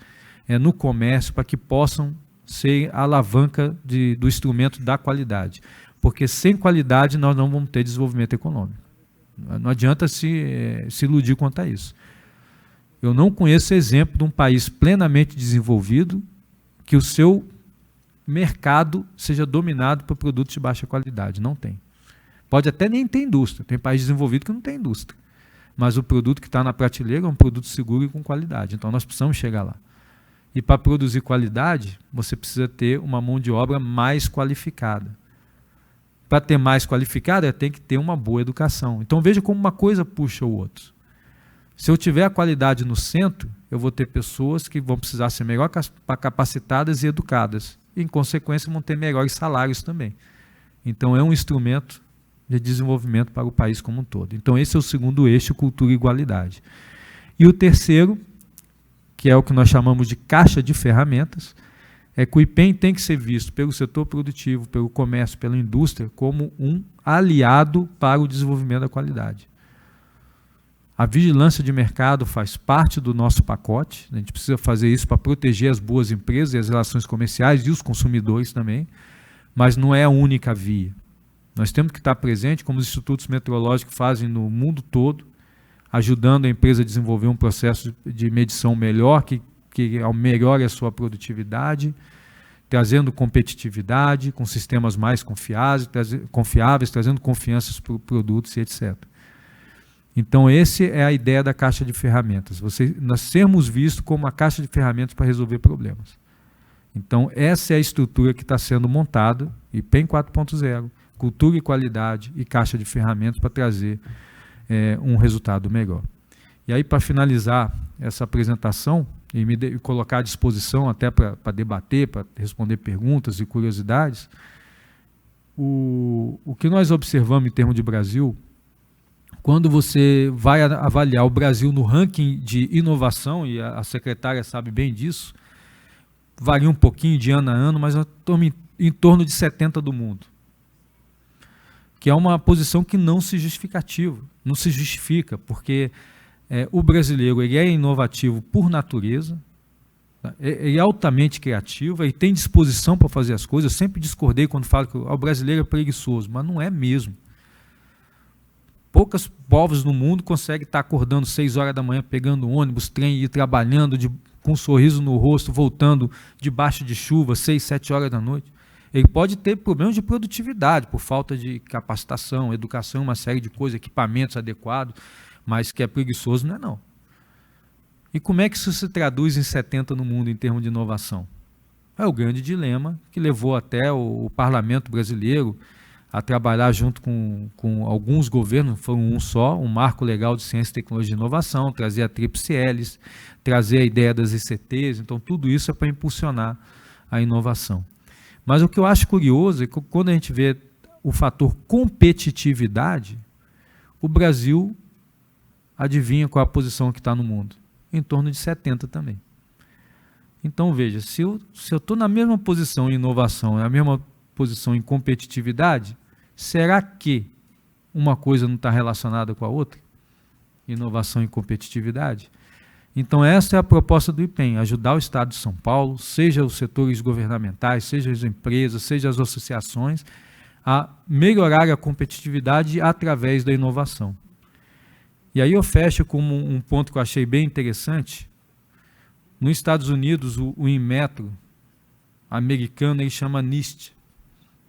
no comércio, para que possam ser a alavanca do instrumento da qualidade. Porque sem qualidade nós não vamos ter desenvolvimento econômico. Não adianta se iludir quanto a isso. Eu não conheço exemplo de um país plenamente desenvolvido que o seu mercado seja dominado por produtos de baixa qualidade. Não tem. Pode até nem ter indústria. Tem país desenvolvido que não tem indústria. Mas o produto que está na prateleira é um produto seguro e com qualidade. Então nós precisamos chegar lá. E para produzir qualidade, você precisa ter uma mão de obra mais qualificada. Para ter mais qualificada, tem que ter uma boa educação. Então veja como uma coisa puxa o outro. Se eu tiver a qualidade no centro, eu vou ter pessoas que vão precisar ser melhor capacitadas e educadas. E, em consequência, vão ter melhores salários também. Então é um instrumento de desenvolvimento para o país como um todo. Então esse é o segundo eixo, cultura e igualdade. E o terceiro, que é o que nós chamamos de caixa de ferramentas, é que o IPEM tem que ser visto pelo setor produtivo, pelo comércio, pela indústria, como um aliado para o desenvolvimento da qualidade. A vigilância de mercado faz parte do nosso pacote, a gente precisa fazer isso para proteger as boas empresas e as relações comerciais e os consumidores também, mas não é a única via. Nós temos que estar presente, como os institutos meteorológicos fazem no mundo todo, ajudando a empresa a desenvolver um processo de medição melhor, que melhore a sua produtividade, trazendo competitividade, com sistemas mais confiáveis, trazendo confianças para produtos e etc. Então, essa é a ideia da caixa de ferramentas. Nós sermos vistos como uma caixa de ferramentas para resolver problemas. Então, essa é a estrutura que está sendo montada, IPEM 4.0, cultura e qualidade e caixa de ferramentas para trazer um resultado melhor. E aí, para finalizar essa apresentação e me colocar à disposição até para debater, para responder perguntas e curiosidades, o que nós observamos em termos de Brasil, quando você vai avaliar o Brasil no ranking de inovação, e a secretária sabe bem disso, varia um pouquinho de ano a ano, mas nós estamos em torno de 70 do mundo. Que é uma posição que não se justifica, porque o brasileiro ele é inovativo por natureza, tá? Ele é altamente criativo, ele tem disposição para fazer as coisas. Eu sempre discordei quando falo que o brasileiro é preguiçoso, mas não é mesmo. Poucos povos no mundo conseguem estar acordando 6 horas da manhã, pegando ônibus, trem e ir trabalhando com um sorriso no rosto, voltando debaixo de chuva, 6, 7 horas da noite. Ele pode ter problemas de produtividade, por falta de capacitação, educação, uma série de coisas, equipamentos adequados, mas que é preguiçoso não é não. E como é que isso se traduz em 70 no mundo em termos de inovação? É o grande dilema que levou até o parlamento brasileiro a trabalhar junto com alguns governos, foi um só, um marco legal de ciência, tecnologia e inovação, trazer a tríplice hélice, trazer a ideia das ICTs, então tudo isso é para impulsionar a inovação. Mas o que eu acho curioso é que quando a gente vê o fator competitividade, o Brasil, adivinha qual a posição que está no mundo? Em torno de 70 também. Então veja, se eu estou na mesma posição em inovação, na mesma posição em competitividade, será que uma coisa não está relacionada com a outra? Inovação e competitividade? Então essa é a proposta do IPEM, ajudar o Estado de São Paulo, seja os setores governamentais, seja as empresas, seja as associações, a melhorar a competitividade através da inovação. E aí eu fecho com um ponto que eu achei bem interessante. Nos Estados Unidos, o Inmetro americano, ele chama NIST,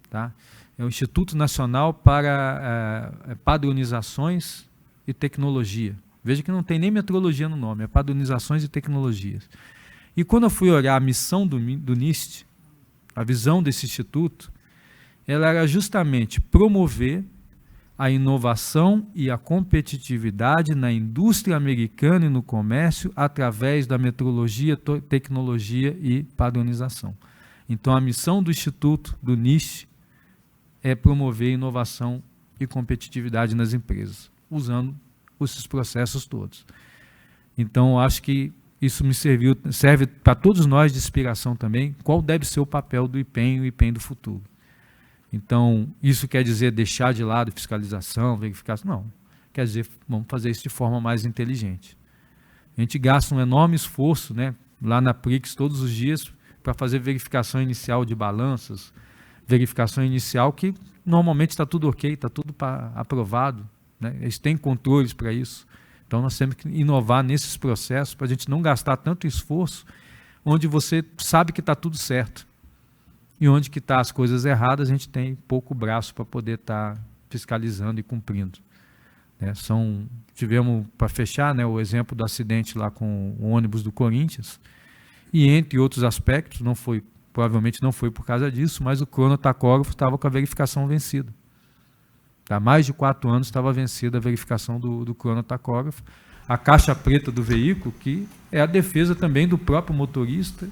tá? É o Instituto Nacional para Padronizações e Tecnologia. Veja que não tem nem metrologia no nome, é padronizações e tecnologias. E quando eu fui olhar a missão do NIST, a visão desse instituto, ela era justamente promover a inovação e a competitividade na indústria americana e no comércio através da metrologia, tecnologia e padronização. Então, a missão do Instituto, do NIST, é promover inovação e competitividade nas empresas, usando esses processos todos. Então, acho que isso serve para todos nós de inspiração também, qual deve ser o papel do IPEM e o IPEM do futuro. Então, isso quer dizer deixar de lado fiscalização, verificação? Não. Quer dizer, vamos fazer isso de forma mais inteligente. A gente gasta um enorme esforço, né, lá na PRIX todos os dias para fazer verificação inicial de balanças, verificação inicial que normalmente está tudo ok, está tudo aprovado, né? Eles têm controles para isso. Então, nós temos que inovar nesses processos para a gente não gastar tanto esforço onde você sabe que está tudo certo. E onde que está as coisas erradas, a gente tem pouco braço para poder estar fiscalizando e cumprindo. Tivemos, para fechar, né, o exemplo do acidente lá com o ônibus do Corinthians, e entre outros aspectos, provavelmente não foi por causa disso, mas o cronotacógrafo estava com a verificação vencida. Há mais de 4 anos estava vencida a verificação do cronotacógrafo. A caixa preta do veículo, que é a defesa também do próprio motorista,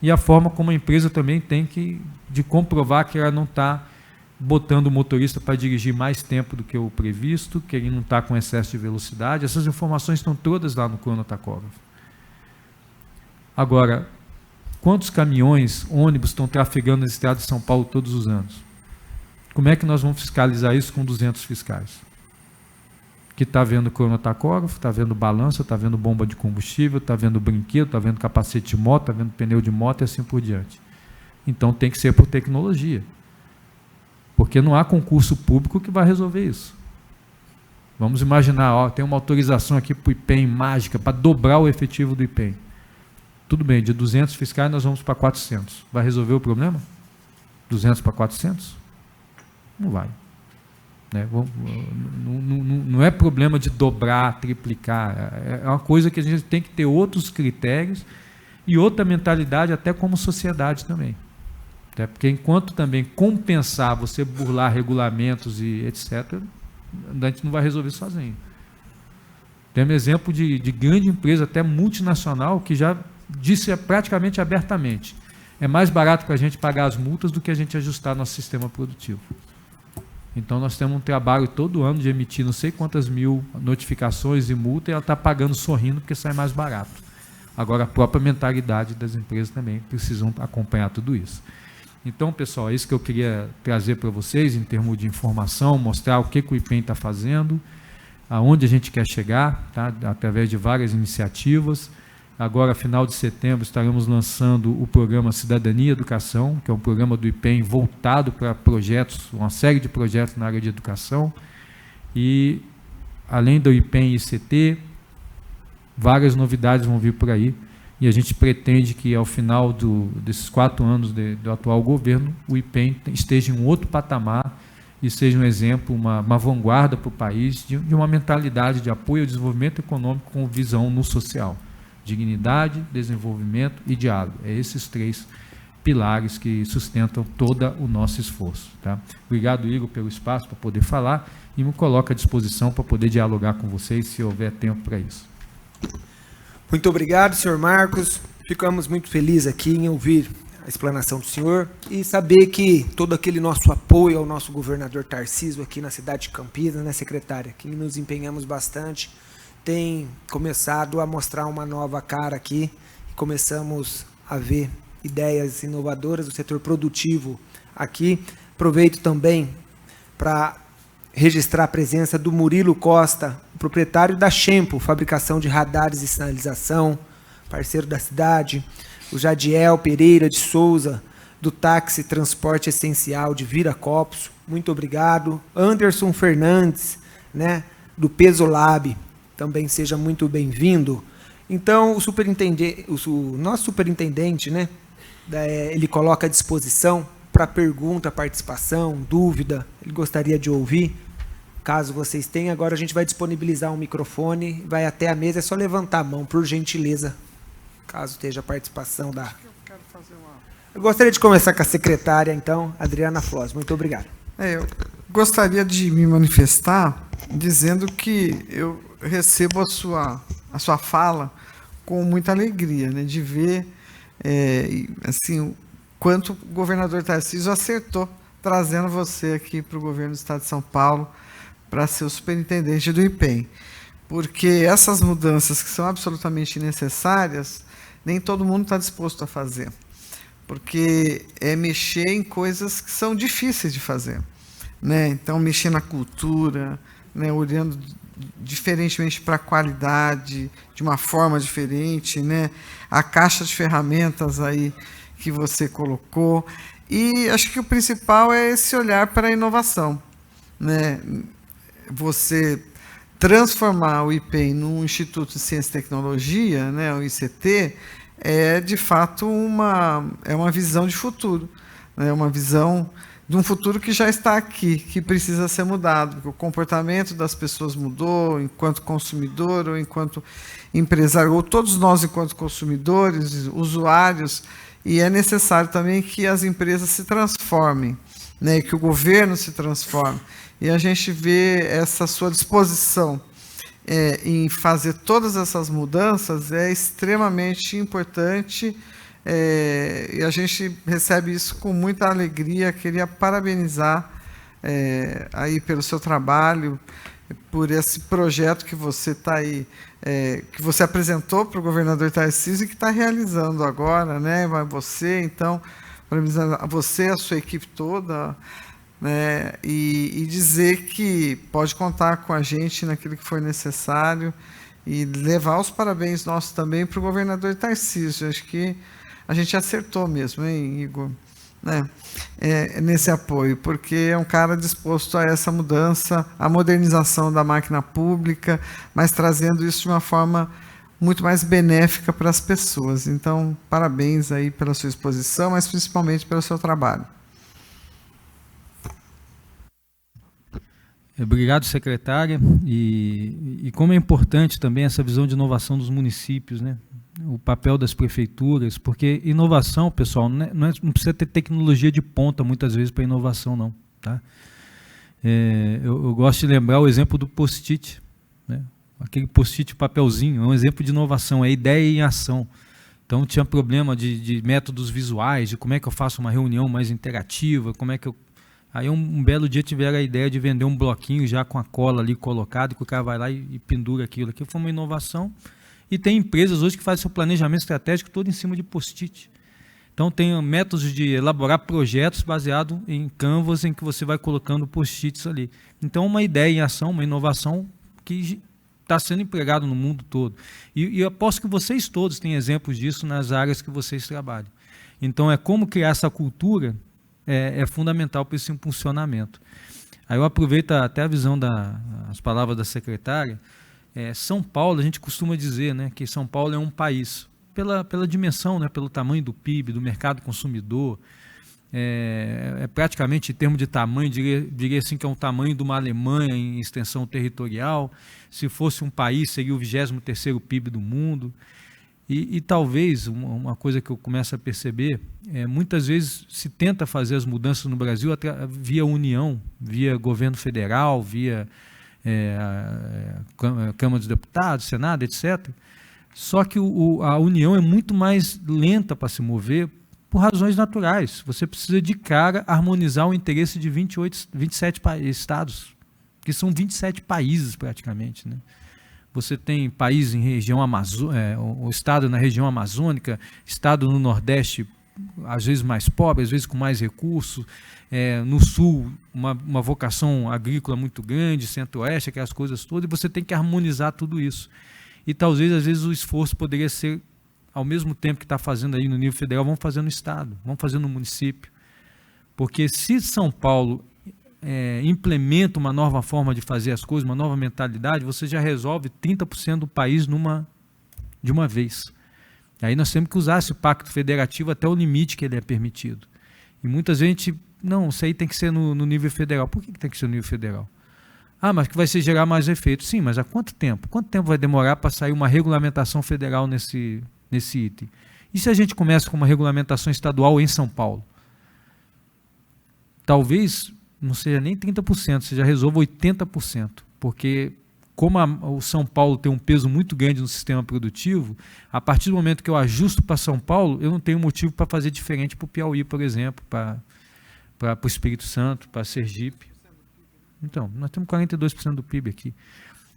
e a forma como a empresa também tem de comprovar que ela não está botando o motorista para dirigir mais tempo do que o previsto, que ele não está com excesso de velocidade. Essas informações estão todas lá no cronotacógrafo. Agora, quantos caminhões, ônibus estão trafegando na estrada de São Paulo todos os anos? Como é que nós vamos fiscalizar isso com 200 fiscais? Que está vendo cronotacógrafo, está vendo balança, está vendo bomba de combustível, está vendo brinquedo, está vendo capacete de moto, está vendo pneu de moto e assim por diante. Então tem que ser por tecnologia. Porque não há concurso público que vai resolver isso. Vamos imaginar, tem uma autorização aqui para o IPEM mágica, para dobrar o efetivo do IPEM. Tudo bem, de 200 fiscais nós vamos para 400. Vai resolver o problema? 200 para 400? Não vai. Não é problema de dobrar, triplicar, é uma coisa que a gente tem que ter outros critérios e outra mentalidade até como sociedade também. Porque enquanto também compensar você burlar regulamentos e etc., a gente não vai resolver sozinho. Temos exemplo de grande empresa, até multinacional, que já disse praticamente abertamente, é mais barato para a gente pagar as multas do que a gente ajustar nosso sistema produtivo. Então, nós temos um trabalho todo ano de emitir não sei quantas mil notificações e multa e ela está pagando sorrindo porque sai mais barato. Agora, a própria mentalidade das empresas também precisam acompanhar tudo isso. Então, pessoal, é isso que eu queria trazer para vocês em termos de informação, mostrar o que o IPEM está fazendo, aonde a gente quer chegar, tá? Através de várias iniciativas. Agora, final de setembro, estaremos lançando o programa Cidadania e Educação, que é um programa do IPEM voltado para projetos, uma série de projetos na área de educação. E, além do IPEM e ICT, várias novidades vão vir por aí. E a gente pretende que, ao final desses 4 anos do atual governo, o IPEM esteja em um outro patamar e seja um exemplo, uma vanguarda para o país de uma mentalidade de apoio ao desenvolvimento econômico com visão no social. Dignidade, desenvolvimento e diálogo. É esses 3 pilares que sustentam todo o nosso esforço. Tá? Obrigado, Igor, pelo espaço para poder falar e me coloco à disposição para poder dialogar com vocês, se houver tempo para isso. Muito obrigado, senhor Marcos. Ficamos muito felizes aqui em ouvir a explanação do senhor e saber que todo aquele nosso apoio ao nosso governador Tarcísio aqui na cidade de Campinas, né, secretária, que nos empenhamos bastante, tem começado a mostrar uma nova cara aqui e começamos a ver ideias inovadoras do setor produtivo aqui. Aproveito também para registrar a presença do Murilo Costa, proprietário da Xempo, fabricação de radares e sinalização, parceiro da cidade, o Jadiel Pereira de Souza, do Táxi Transporte Essencial de Viracopos, muito obrigado. Anderson Fernandes, né, do Pesolab, também seja muito bem-vindo. Então, o nosso superintendente, né, ele coloca à disposição para pergunta, participação, dúvida, ele gostaria de ouvir. Caso vocês tenham, agora a gente vai disponibilizar um microfone, vai até a mesa, é só levantar a mão, por gentileza, caso esteja a participação da... Eu gostaria de começar com a secretária, então, Adriana Floss. Muito obrigado. Eu gostaria de me manifestar dizendo que eu recebo a sua fala com muita alegria, né, de ver assim, o quanto o governador Tarcísio acertou trazendo você aqui para o governo do Estado de São Paulo para ser o superintendente do IPEM. Porque essas mudanças que são absolutamente necessárias, nem todo mundo está disposto a fazer. Porque é mexer em coisas que são difíceis de fazer, né? Então, mexer na cultura, né? Olhando diferentemente para a qualidade, de uma forma diferente, né? A caixa de ferramentas aí que você colocou. E acho que o principal é esse olhar para a inovação, né? Você transformar o IPEM num Instituto de Ciência e Tecnologia, né, o ICT, é de fato uma visão de futuro, né, uma visão de um futuro que já está aqui, que precisa ser mudado, porque o comportamento das pessoas mudou enquanto consumidor ou enquanto empresário, ou todos nós enquanto consumidores, usuários, e é necessário também que as empresas se transformem, né, que o governo se transforme. E a gente vê essa sua disposição em fazer todas essas mudanças é extremamente importante, e a gente recebe isso com muita alegria. Queria parabenizar aí pelo seu trabalho, por esse projeto que você está aí, que você apresentou para o governador Tarcísio e que está realizando agora, né? Você, então, parabenizar a você, a sua equipe toda, né, e dizer que pode contar com a gente naquilo que for necessário e levar os parabéns nossos também para o governador Tarcísio. Acho que a gente acertou mesmo, hein, Igor? Né, nesse apoio, porque é um cara disposto a essa mudança, a modernização da máquina pública, mas trazendo isso de uma forma muito mais benéfica para as pessoas. Então, parabéns aí pela sua exposição, mas principalmente pelo seu trabalho. Obrigado, secretária. E como é importante também essa visão de inovação dos municípios, né? O papel das prefeituras, porque inovação, pessoal, não precisa ter tecnologia de ponta muitas vezes para inovação, não. Tá? Eu gosto de lembrar o exemplo do post-it, né? Aquele post-it papelzinho, é um exemplo de inovação, é ideia em ação. Então tinha problema de métodos visuais, de como é que eu faço uma reunião mais interativa, como é que eu... Aí um belo dia tiveram a ideia de vender um bloquinho já com a cola ali colocado, que o cara vai lá e pendura aquilo. Aquilo foi uma inovação. E tem empresas hoje que fazem seu planejamento estratégico todo em cima de post-it. Então tem métodos de elaborar projetos baseados em canvas em que você vai colocando post-its ali. Então uma ideia em ação, uma inovação que está sendo empregado no mundo todo. E eu aposto que vocês todos têm exemplos disso nas áreas que vocês trabalham. Então é como criar essa cultura é fundamental para esse impulsionamento. Aí eu aproveito até a visão as palavras da secretária. São Paulo, a gente costuma dizer, né, que São Paulo é um país, pela dimensão, né, pelo tamanho do PIB, do mercado consumidor, praticamente, em termos de tamanho, diria assim que é um tamanho de uma Alemanha em extensão territorial. Se fosse um país, seria o 23º PIB do mundo. E talvez, uma coisa que eu começo a perceber, muitas vezes se tenta fazer as mudanças no Brasil via União, via governo federal, via Câmara dos Deputados, Senado, etc. Só que a União é muito mais lenta para se mover por razões naturais. Você precisa de cara harmonizar o interesse de 27 estados, que são 27 países praticamente, né? Você tem país em região amazônica, o estado na região amazônica, estado no Nordeste, às vezes mais pobre, às vezes com mais recursos, no Sul, uma vocação agrícola muito grande, Centro-Oeste, aquelas coisas todas, e você tem que harmonizar tudo isso. E talvez, às vezes, o esforço poderia ser, ao mesmo tempo que está fazendo aí no nível federal, vamos fazer no estado, vamos fazer no município. Porque se São Paulo implementa uma nova forma de fazer as coisas, uma nova mentalidade, você já resolve 30% do país de uma vez. Aí nós temos que usar esse pacto federativo até o limite que ele é permitido. E muitas vezes a gente, não, isso aí tem que ser no nível federal. Por que tem que ser no nível federal? Mas que vai gerar mais efeito. Sim, mas há quanto tempo? Quanto tempo vai demorar para sair uma regulamentação federal nesse item? E se a gente começa com uma regulamentação estadual em São Paulo? Talvez não seja nem 30%, você já resolva 80%, porque como o São Paulo tem um peso muito grande no sistema produtivo, a partir do momento que eu ajusto para São Paulo, eu não tenho motivo para fazer diferente para o Piauí, por exemplo, para o Espírito Santo, para Sergipe. Então, nós temos 42% do PIB aqui.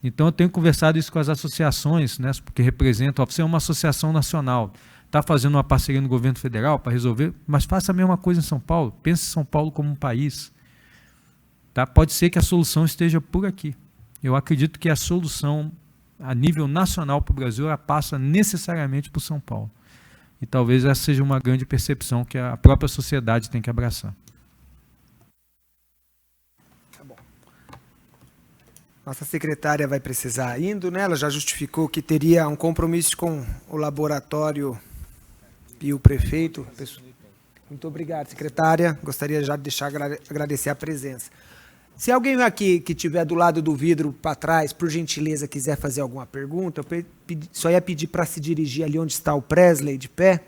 Então, eu tenho conversado isso com as associações, né, porque representam, você é uma associação nacional, está fazendo uma parceria no governo federal para resolver, mas faça a mesma coisa em São Paulo, pense São Paulo como um país. Tá? Pode ser que a solução esteja por aqui. Eu acredito que a solução a nível nacional para o Brasil ela passa necessariamente por São Paulo. E talvez essa seja uma grande percepção que a própria sociedade tem que abraçar. Tá bom. Nossa secretária vai precisar indo, né? Ela já justificou que teria um compromisso com o laboratório e o prefeito. Muito obrigado, secretária. Gostaria já de agradecer a presença. Se alguém aqui que estiver do lado do vidro para trás, por gentileza, quiser fazer alguma pergunta, eu só ia pedir para se dirigir ali onde está o Presley de pé,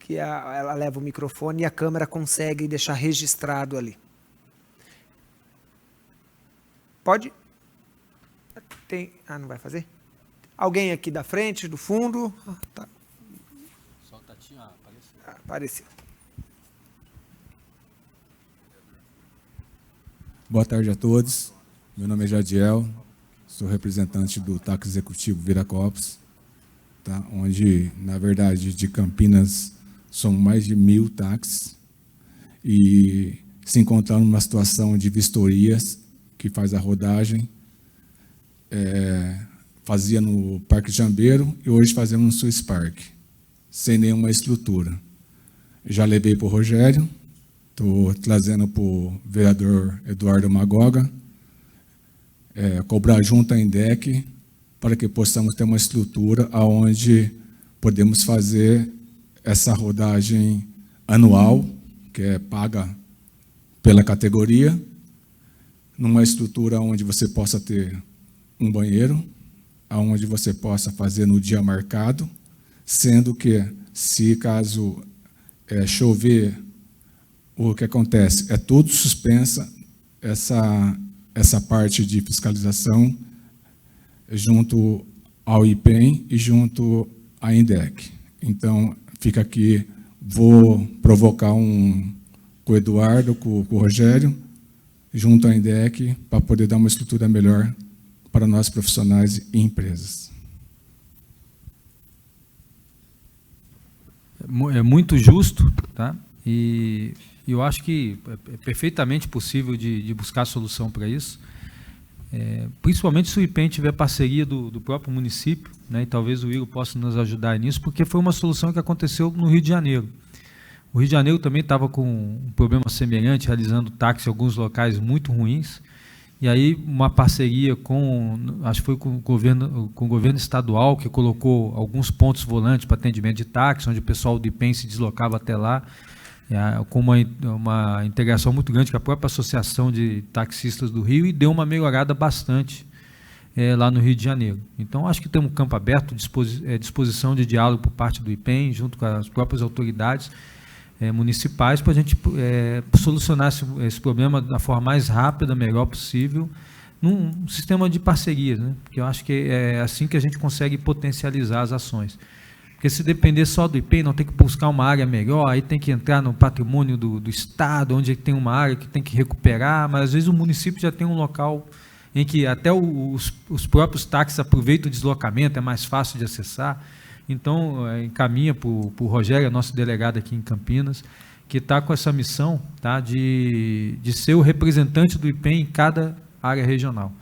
ela leva o microfone e a câmera consegue deixar registrado ali. Pode? Não vai fazer? Alguém aqui da frente, do fundo? Tá. Só o Tatinho apareceu. Apareceu. Boa tarde a todos. Meu nome é Jadiel, sou representante do táxi executivo Viracopos, tá? Onde, na verdade, de Campinas, são mais de 1.000 táxis e se encontrando numa situação de vistorias, que faz a rodagem, fazia no Parque Jambeiro e hoje fazemos no Swiss Park, sem nenhuma estrutura. Já levei para o Rogério, estou trazendo para o vereador Eduardo Magoga, cobrar junto à INDEC, para que possamos ter uma estrutura onde podemos fazer essa rodagem anual, que é paga pela categoria, numa estrutura onde você possa ter um banheiro, onde você possa fazer no dia marcado, sendo que, se caso chover, o que acontece? É tudo suspensa essa parte de fiscalização junto ao IPEM e junto à INDEC. Então, fica aqui, vou provocar com o Eduardo, com o Rogério, junto à INDEC, para poder dar uma estrutura melhor para nós profissionais e empresas. É muito justo, tá? E eu acho que é perfeitamente possível de buscar solução para isso, principalmente se o IPEM tiver parceria do próprio município, né, e talvez o Igor possa nos ajudar nisso, porque foi uma solução que aconteceu no Rio de Janeiro. O Rio de Janeiro também estava com um problema semelhante, realizando táxi em alguns locais muito ruins, e aí uma parceria acho que foi com o governo estadual, que colocou alguns pontos volantes para atendimento de táxi, onde o pessoal do IPEM se deslocava até lá, com uma integração muito grande com a própria Associação de Taxistas do Rio, e deu uma melhorada bastante lá no Rio de Janeiro. Então, acho que temos um campo aberto, disposição de diálogo por parte do IPEM, junto com as próprias autoridades municipais, para a gente solucionar esse problema da forma mais rápida, melhor possível, num sistema de parcerias, né? Porque eu acho que é assim que a gente consegue potencializar as ações. Porque se depender só do IPEM, não tem que buscar uma área melhor, aí tem que entrar no patrimônio do Estado, onde tem uma área que tem que recuperar, mas às vezes o município já tem um local em que até os próprios táxis aproveitam o deslocamento, é mais fácil de acessar. Então, encaminha para o Rogério, nosso delegado aqui em Campinas, que está com essa missão, tá, de ser o representante do IPEM em cada área regional.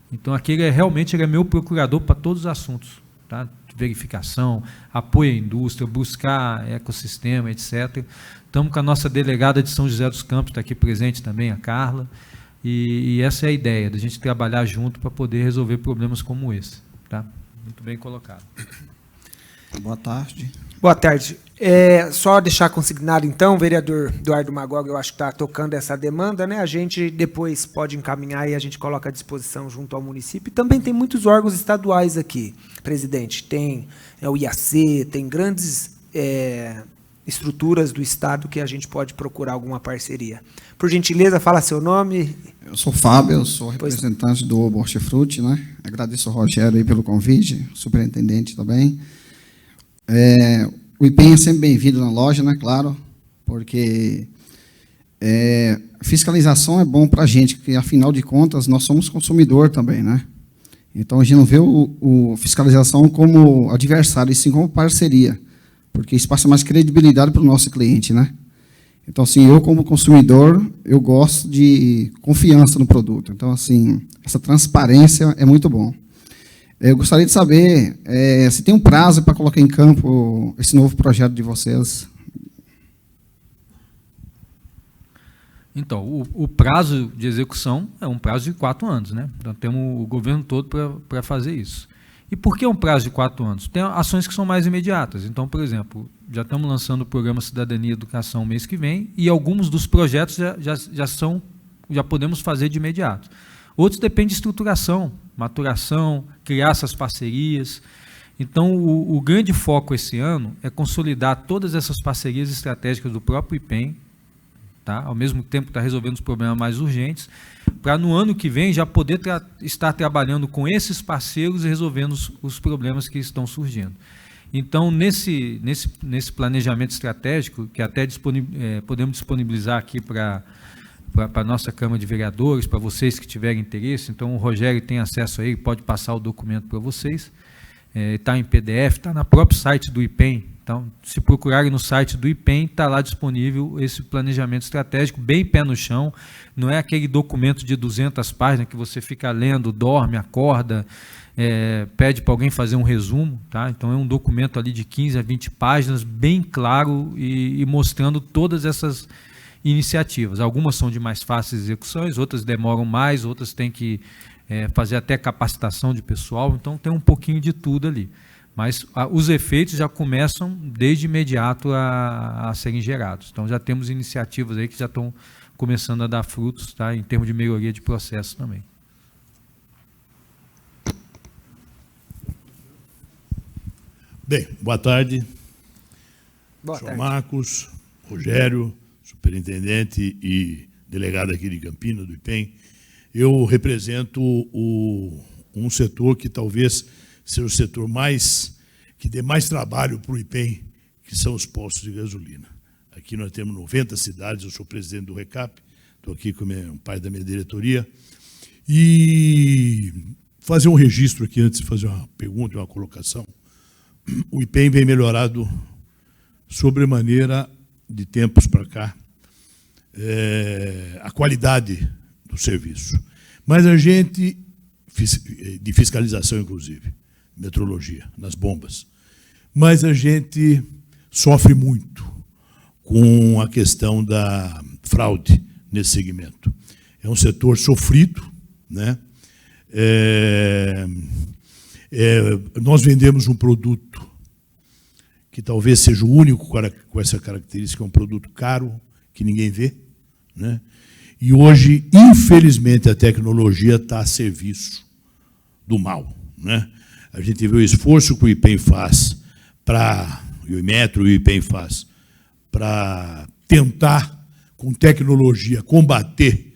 Então, aqui realmente ele é meu procurador para todos os assuntos, tá? Verificação, apoio à indústria, buscar ecossistema, etc. Estamos com a nossa delegada de São José dos Campos, está aqui presente também, a Carla, e essa é a ideia, da gente trabalhar junto para poder resolver problemas como esse. Tá? Muito bem colocado. Boa tarde. Boa tarde. Só deixar consignado, então, o vereador Eduardo Magoga, eu acho que está tocando essa demanda, né? A gente depois pode encaminhar e a gente coloca à disposição junto ao município. E também tem muitos órgãos estaduais aqui, presidente. Tem o IAC, tem grandes estruturas do Estado que a gente pode procurar alguma parceria. Por gentileza, fala seu nome. Eu sou Fábio, eu sou representante do Hortifruti, né? Agradeço ao Rogério aí pelo convite, superintendente também. O IPEM é sempre bem-vindo na loja, né? Claro, porque fiscalização é bom para a gente, porque, afinal de contas, nós somos consumidor também, né? Então, a gente não vê o fiscalização como adversário, e sim como parceria, porque isso passa mais credibilidade para o nosso cliente, né? Então, assim, eu, como consumidor, eu gosto de confiança no produto. Então, assim, essa transparência é muito bom. Eu gostaria de saber se tem um prazo para colocar em campo esse novo projeto de vocês. Então, o prazo de execução é um prazo de 4 anos, né? Então, temos o governo todo para fazer isso. E por que um prazo de 4 anos? Tem ações que são mais imediatas. Então, por exemplo, já estamos lançando o programa Cidadania e Educação mês que vem, e alguns dos projetos já podemos fazer de imediato. Outros dependem de estruturação, maturação, criar essas parcerias. Então, o grande foco esse ano é consolidar todas essas parcerias estratégicas do próprio IPEM, tá? Ao mesmo tempo que está resolvendo os problemas mais urgentes, para no ano que vem já poder estar trabalhando com esses parceiros e resolvendo os problemas que estão surgindo. Então, nesse planejamento estratégico, que até podemos disponibilizar aqui para a nossa Câmara de Vereadores, para vocês que tiverem interesse, então o Rogério tem acesso aí, pode passar o documento para vocês, está em PDF, está no próprio site do IPEM. Então, se procurarem no site do IPEM, está lá disponível esse planejamento estratégico, bem pé no chão, não é aquele documento de 200 páginas que você fica lendo, dorme, acorda, pede para alguém fazer um resumo, tá? Então, é um documento ali de 15 a 20 páginas, bem claro e mostrando todas essas iniciativas. Algumas são de mais fáceis execuções, outras demoram mais, outras têm que fazer até capacitação de pessoal, então tem um pouquinho de tudo ali. Mas os efeitos já começam desde imediato a serem gerados. Então, já temos iniciativas aí que já estão começando a dar frutos, tá? Em termos de melhoria de processo também. Bem, boa tarde. Boa Sou tarde. Marcos, Rogério, superintendente e delegado aqui de Campinas, do IPEM. Eu represento um setor que talvez seja o setor que dê mais trabalho para o IPEM, que são os postos de gasolina. Aqui nós temos 90 cidades, eu sou presidente do RECAP, estou aqui com o pai da minha diretoria, e fazer um registro aqui, antes de fazer uma pergunta e uma colocação. O IPEM vem melhorado sobremaneira de tempos para cá, a qualidade do serviço. Mas a gente, de fiscalização inclusive, metrologia, nas bombas. Mas a gente sofre muito com a questão da fraude nesse segmento. É um setor sofrido, né? Nós vendemos um produto que talvez seja o único com essa característica, é um produto caro, que ninguém vê, né? E hoje, infelizmente, a tecnologia está a serviço do mal, né? A gente vê o esforço que o IPEM faz e o Inmetro e o IPEM faz para tentar, com tecnologia, combater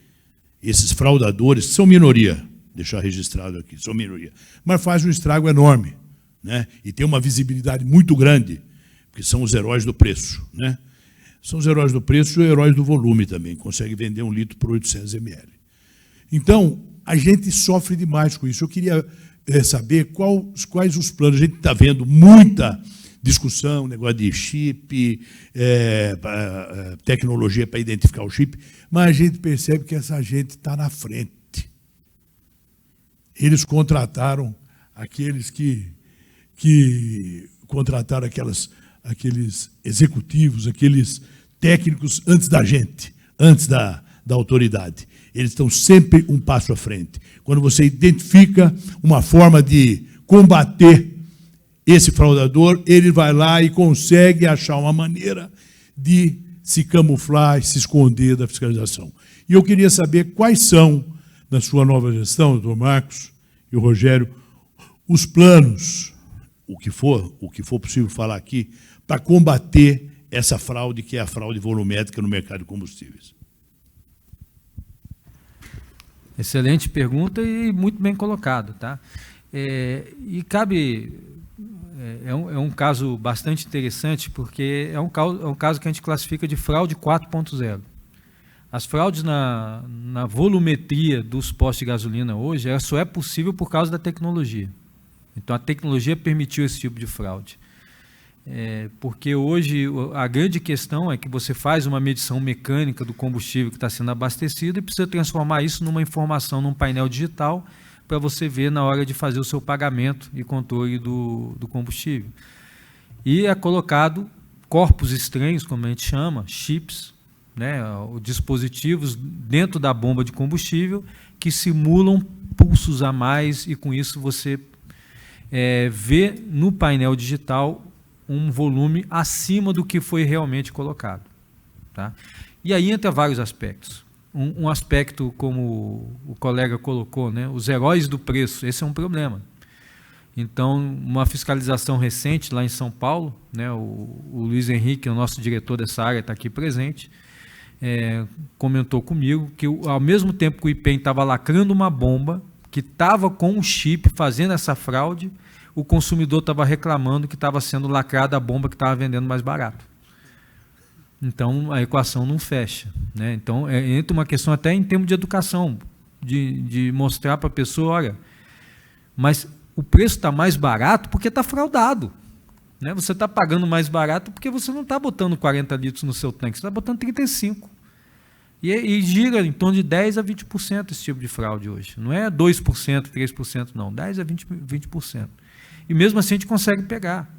esses fraudadores, que são minoria, deixar registrado aqui, são minoria, mas faz um estrago enorme, né? E tem uma visibilidade muito grande, porque são os heróis do preço, né? São os heróis do preço e os heróis do volume também, consegue vender 1 litro por 800 ml. Então, a gente sofre demais com isso. Eu queria saber quais os planos. A gente está vendo muita discussão, negócio de chip, tecnologia para identificar o chip, mas a gente percebe que essa gente está na frente. Eles contrataram aqueles que contrataram aqueles executivos, aqueles técnicos antes da gente, antes da autoridade. Eles estão sempre um passo à frente. Quando você identifica uma forma de combater esse fraudador, ele vai lá e consegue achar uma maneira de se camuflar e se esconder da fiscalização. E eu queria saber quais são, na sua nova gestão, doutor Marcos e o Rogério, os planos, o que for possível falar aqui, para combater essa fraude, que é a fraude volumétrica no mercado de combustíveis? Excelente pergunta e muito bem colocado, tá? E cabe... É um caso bastante interessante, porque é um caso que a gente classifica de fraude 4.0. As fraudes na volumetria dos postos de gasolina hoje, ela só é possível por causa da tecnologia. Então, a tecnologia permitiu esse tipo de fraude. Porque hoje a grande questão é que você faz uma medição mecânica do combustível que está sendo abastecido e precisa transformar isso numa informação, num painel digital, para você ver na hora de fazer o seu pagamento e controle do combustível. E é colocado corpos estranhos, como a gente chama, chips, né, dispositivos dentro da bomba de combustível que simulam pulsos a mais, e com isso você vê no painel digital um volume acima do que foi realmente colocado. Tá? E aí entra vários aspectos. Um aspecto, como o colega colocou, né, os heróis do preço, esse é um problema. Então, uma fiscalização recente lá em São Paulo, né, o Luiz Henrique, o nosso diretor dessa área, está aqui presente, comentou comigo que, ao mesmo tempo que o IPEM estava lacrando uma bomba, que estava com um chip fazendo essa fraude, o consumidor estava reclamando que estava sendo lacrada a bomba que estava vendendo mais barato. Então, a equação não fecha, né? Então, entra uma questão até em termos de educação, de mostrar para a pessoa, olha, mas o preço está mais barato porque está fraudado. Né? Você está pagando mais barato porque você não está botando 40 litros no seu tanque, você está botando 35. E gira em torno de 10% a 20% esse tipo de fraude hoje. Não é 2%, 3%, não. 10% a 20%. E mesmo assim a gente consegue pegar.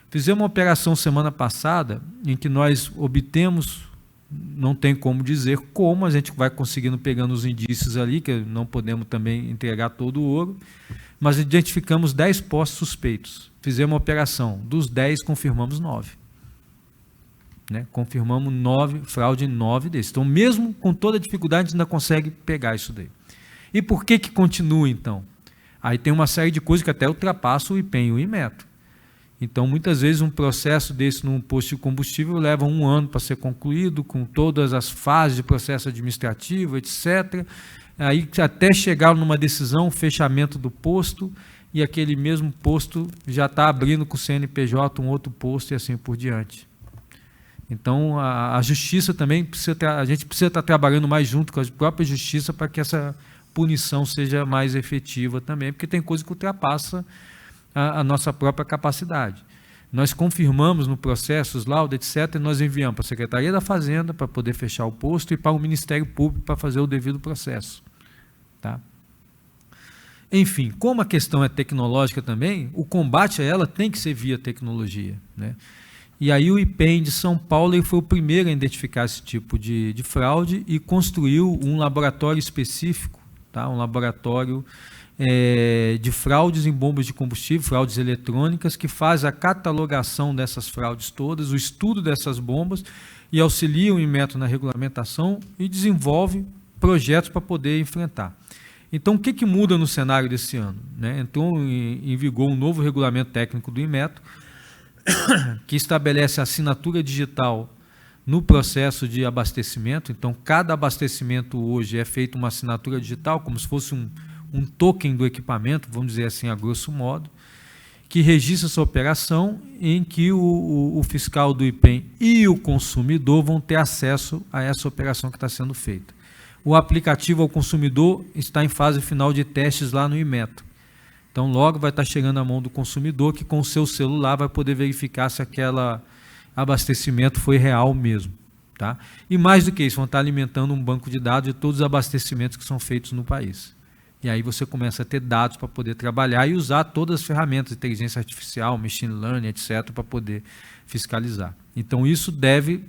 Fizemos uma operação semana passada em que nós obtemos, não tem como dizer como, a gente vai conseguindo pegando os indícios ali, que não podemos também entregar todo o ouro, mas identificamos 10 postos suspeitos. Fizemos uma operação, dos 10 confirmamos 9. Né? Confirmamos 9, fraude em 9 desses. Então, mesmo com toda a dificuldade, a gente ainda consegue pegar isso daí. E por que continua, então? Aí tem uma série de coisas que até ultrapassa o IPEM e o Inmetro. Então, muitas vezes, um processo desse num posto de combustível leva 1 ano para ser concluído, com todas as fases de processo administrativo, etc. Aí, até chegar numa decisão, fechamento do posto, e aquele mesmo posto já está abrindo com o CNPJ um outro posto e assim por diante. Então, a justiça também, a gente precisa estar trabalhando mais junto com a própria justiça para que essa punição seja mais efetiva também, porque tem coisa que ultrapassa a nossa própria capacidade. Nós confirmamos no processo os laudos, etc., e nós enviamos para a Secretaria da Fazenda para poder fechar o posto e para o Ministério Público para fazer o devido processo. Tá? Enfim, como a questão é tecnológica também, o combate a ela tem que ser via tecnologia. Né? E aí o IPEM de São Paulo ele foi o primeiro a identificar esse tipo de fraude e construiu um laboratório específico, tá? Um laboratório de fraudes em bombas de combustível, fraudes eletrônicas, que faz a catalogação dessas fraudes todas, o estudo dessas bombas e auxilia o Inmetro na regulamentação e desenvolve projetos para poder enfrentar. Então, o que muda no cenário desse ano? Né? Entrou em vigor um novo regulamento técnico do Inmetro, que estabelece a assinatura digital no processo de abastecimento. Então, cada abastecimento hoje é feito uma assinatura digital, como se fosse um token do equipamento, vamos dizer assim, a grosso modo, que registra essa operação, em que o fiscal do IPEM e o consumidor vão ter acesso a essa operação que está sendo feita. O aplicativo ao consumidor está em fase final de testes lá no Inmetro. Então, logo vai estar chegando à mão do consumidor, que com o seu celular vai poder verificar se aquele abastecimento foi real mesmo. Tá? E mais do que isso, vão estar alimentando um banco de dados de todos os abastecimentos que são feitos no país. E aí você começa a ter dados para poder trabalhar e usar todas as ferramentas de inteligência artificial, machine learning, etc., para poder fiscalizar. Então, isso deve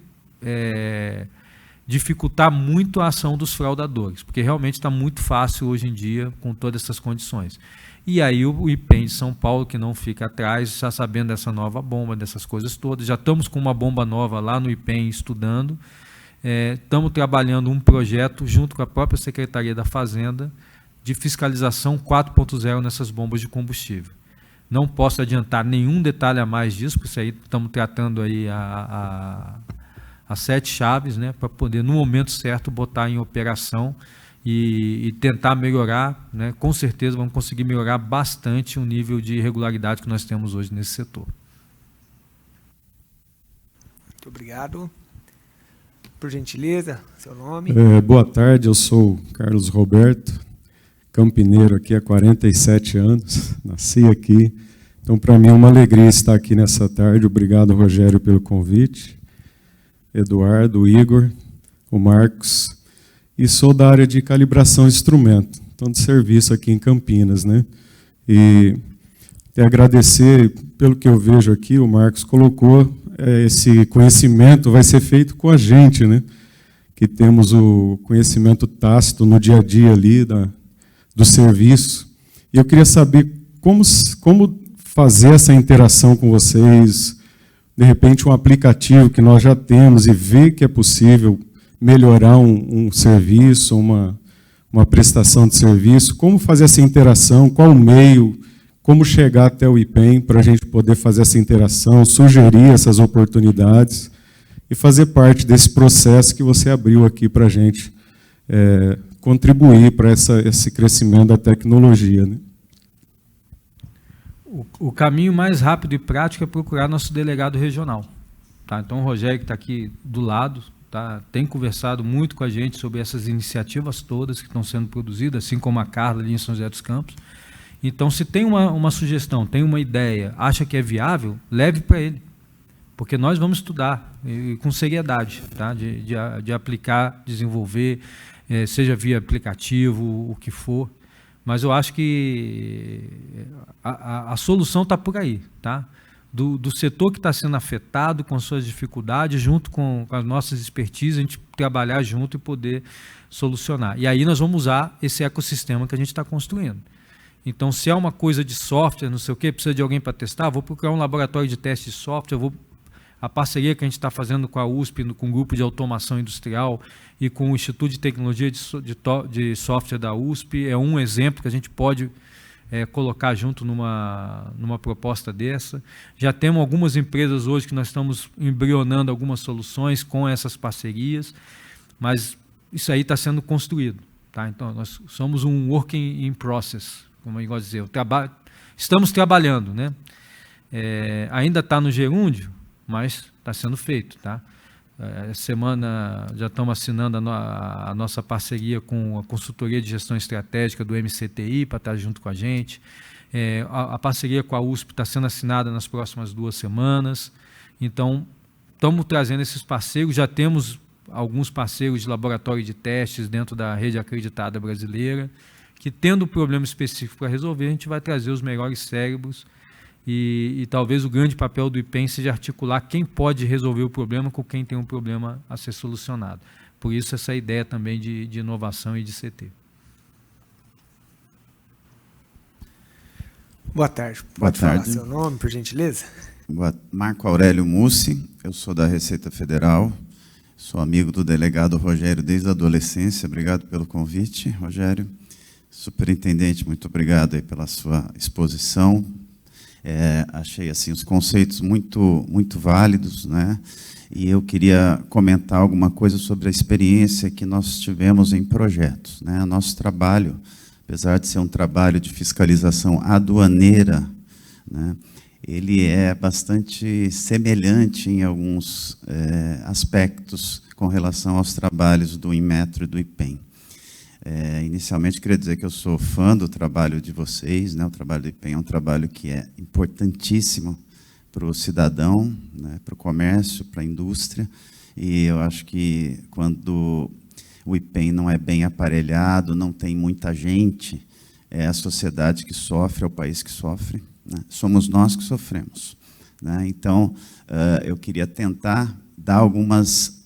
dificultar muito a ação dos fraudadores, porque realmente está muito fácil hoje em dia com todas essas condições. E aí o IPEM de São Paulo, que não fica atrás, já sabendo dessa nova bomba, dessas coisas todas, já estamos com uma bomba nova lá no IPEM estudando, estamos trabalhando um projeto junto com a própria Secretaria da Fazenda de fiscalização 4.0 nessas bombas de combustível. Não posso adiantar nenhum detalhe a mais disso, porque isso aí estamos tratando aí as 7 chaves, né, para poder, no momento certo, botar em operação e tentar melhorar, né, com certeza vamos conseguir melhorar bastante o nível de regularidade que nós temos hoje nesse setor. Muito obrigado. Por gentileza, seu nome. Boa tarde, eu sou Carlos Roberto, campineiro aqui há 47 anos, nasci aqui. Então, para mim é uma alegria estar aqui nessa tarde. Obrigado, Rogério, pelo convite. Eduardo, o Igor, o Marcos. E sou da área de calibração de instrumento, então de serviço aqui em Campinas, né? E até agradecer pelo que eu vejo aqui, o Marcos colocou, esse conhecimento vai ser feito com a gente, né? Que temos o conhecimento tácito no dia a dia ali do serviço. E eu queria saber como fazer essa interação com vocês, de repente um aplicativo que nós já temos e ver que é possível melhorar um serviço, uma prestação de serviço, como fazer essa interação, qual o meio, como chegar até o IPEM para a gente poder fazer essa interação, sugerir essas oportunidades e fazer parte desse processo que você abriu aqui para a gente contribuir para esse crescimento da tecnologia, né? O caminho mais rápido e prático é procurar nosso delegado regional. Tá? Então, o Rogério, que está aqui do lado, tá, tem conversado muito com a gente sobre essas iniciativas todas que estão sendo produzidas, assim como a Carla ali em São José dos Campos. Então, se tem uma sugestão, tem uma ideia, acha que é viável, leve para ele, porque nós vamos estudar com seriedade, tá? de aplicar, desenvolver, seja via aplicativo, o que for. Mas eu acho que a solução está por aí, tá? Do setor que está sendo afetado com suas dificuldades, junto com as nossas expertises, a gente trabalhar junto e poder solucionar. E aí nós vamos usar esse ecossistema que a gente está construindo. Então, se é uma coisa de software, não sei o quê, precisa de alguém para testar, vou procurar um laboratório de teste de software, a parceria que a gente está fazendo com a USP, com o grupo de automação industrial e com o Instituto de Tecnologia de Software da USP, é um exemplo que a gente pode colocar junto numa proposta dessa. Já temos algumas empresas hoje que nós estamos embrionando algumas soluções com essas parcerias, mas isso aí está sendo construído. Tá? Então, nós somos um working in process, como eu gosto de dizer. Estamos trabalhando, né? Ainda está no gerúndio, mas está sendo feito. Tá? Essa semana já estamos assinando a nossa parceria com a consultoria de gestão estratégica do MCTI para estar junto com a gente. A parceria com a USP está sendo assinada nas próximas 2 semanas. Então, estamos trazendo esses parceiros, já temos alguns parceiros de laboratório de testes dentro da rede acreditada brasileira, que tendo um problema específico para resolver, a gente vai trazer os melhores cérebros e talvez o grande papel do IPEM seja articular quem pode resolver o problema com quem tem um problema a ser solucionado. Por isso, essa ideia também de inovação e de CT. Boa tarde. Boa Pode falar tarde. seu nome, por gentileza? Marco Aurélio Mussi, eu sou da Receita Federal, sou amigo do delegado Rogério desde a adolescência. Obrigado pelo convite, Rogério. Superintendente, muito obrigado aí pela sua exposição. Achei assim os conceitos muito válidos, né? E eu queria comentar alguma coisa sobre a experiência que nós tivemos em projetos, né? Nosso trabalho, apesar de ser um trabalho de fiscalização aduaneira, né, ele é bastante semelhante em alguns aspectos com relação aos trabalhos do Inmetro e do IPEM. Inicialmente, queria dizer que eu sou fã do trabalho de vocês, né? O trabalho do IPEM é um trabalho que é importantíssimo para o cidadão, né? Para o comércio, para a indústria, e eu acho que quando o IPEM não é bem aparelhado, não tem muita gente, é a sociedade que sofre, é o país que sofre, né? Somos nós que sofremos, né? Então, eu queria tentar dar algumas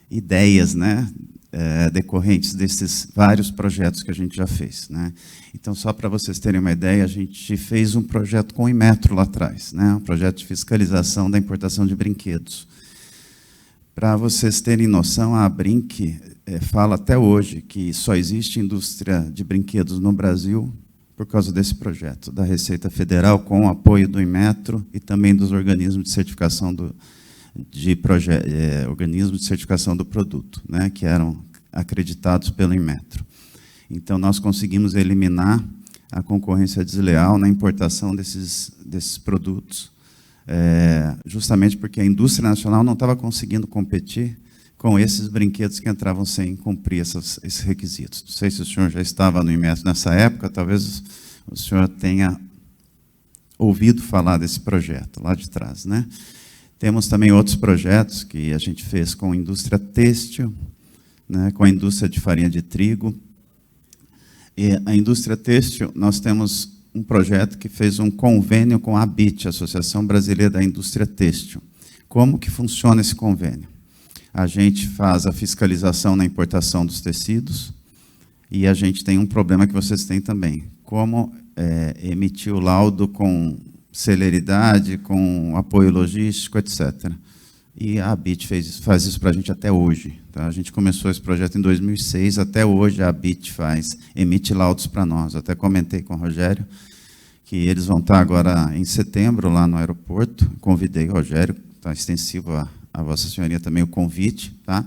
ideias, né? Decorrentes desses vários projetos que a gente já fez, né? Então, só para vocês terem uma ideia, a gente fez um projeto com o Inmetro lá atrás, né? Um projeto de fiscalização da importação de brinquedos. Para vocês terem noção, a Brinq fala até hoje que só existe indústria de brinquedos no Brasil por causa desse projeto da Receita Federal, com o apoio do Inmetro e também dos organismos de certificação organismos de certificação do produto, né, que eram acreditados pelo Inmetro. Então, nós conseguimos eliminar a concorrência desleal na importação desses produtos, justamente porque a indústria nacional não estava conseguindo competir com esses brinquedos que entravam sem cumprir esses requisitos. Não sei se o senhor já estava no Inmetro nessa época, talvez o senhor tenha ouvido falar desse projeto lá de trás, né? Temos também outros projetos que a gente fez com a indústria têxtil, né, com a indústria de farinha de trigo. E a indústria têxtil, nós temos um projeto que fez um convênio com a ABIT, Associação Brasileira da Indústria Têxtil. Como que funciona esse convênio? A gente faz a fiscalização na importação dos tecidos e a gente tem um problema que vocês têm também. Como emitir o laudo com celeridade, com apoio logístico, etc. E a ABIT faz isso para a gente até hoje. Tá? A gente começou esse projeto em 2006, até hoje a ABIT emite laudos para nós. Eu até comentei com o Rogério que eles vão estar agora em setembro lá no aeroporto. Convidei o Rogério, está extensivo a Vossa Senhoria também o convite, tá?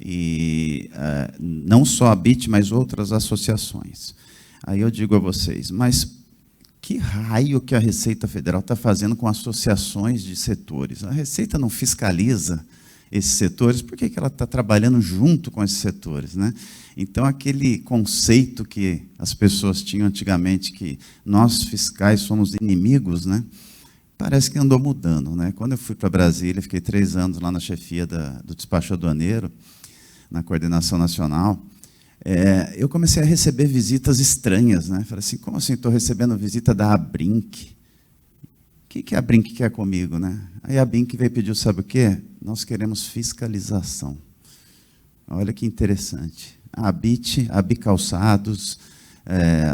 E não só a ABIT, mas outras associações. Aí eu digo a vocês, mas que raio que a Receita Federal está fazendo com associações de setores? A Receita não fiscaliza esses setores, por que ela está trabalhando junto com esses setores, né? Então, aquele conceito que as pessoas tinham antigamente, que nós fiscais somos inimigos, né? Parece que andou mudando, né? Quando eu fui para Brasília, fiquei 3 anos lá na chefia do despacho aduaneiro, na coordenação nacional, eu comecei a receber visitas estranhas, né? Falei assim, como assim estou recebendo visita da Abrinq? O que a Abrinq quer comigo, né? Aí a Abrinq veio pedir, sabe o quê? Nós queremos fiscalização. Olha que interessante. A ABIT, a Bicalçados,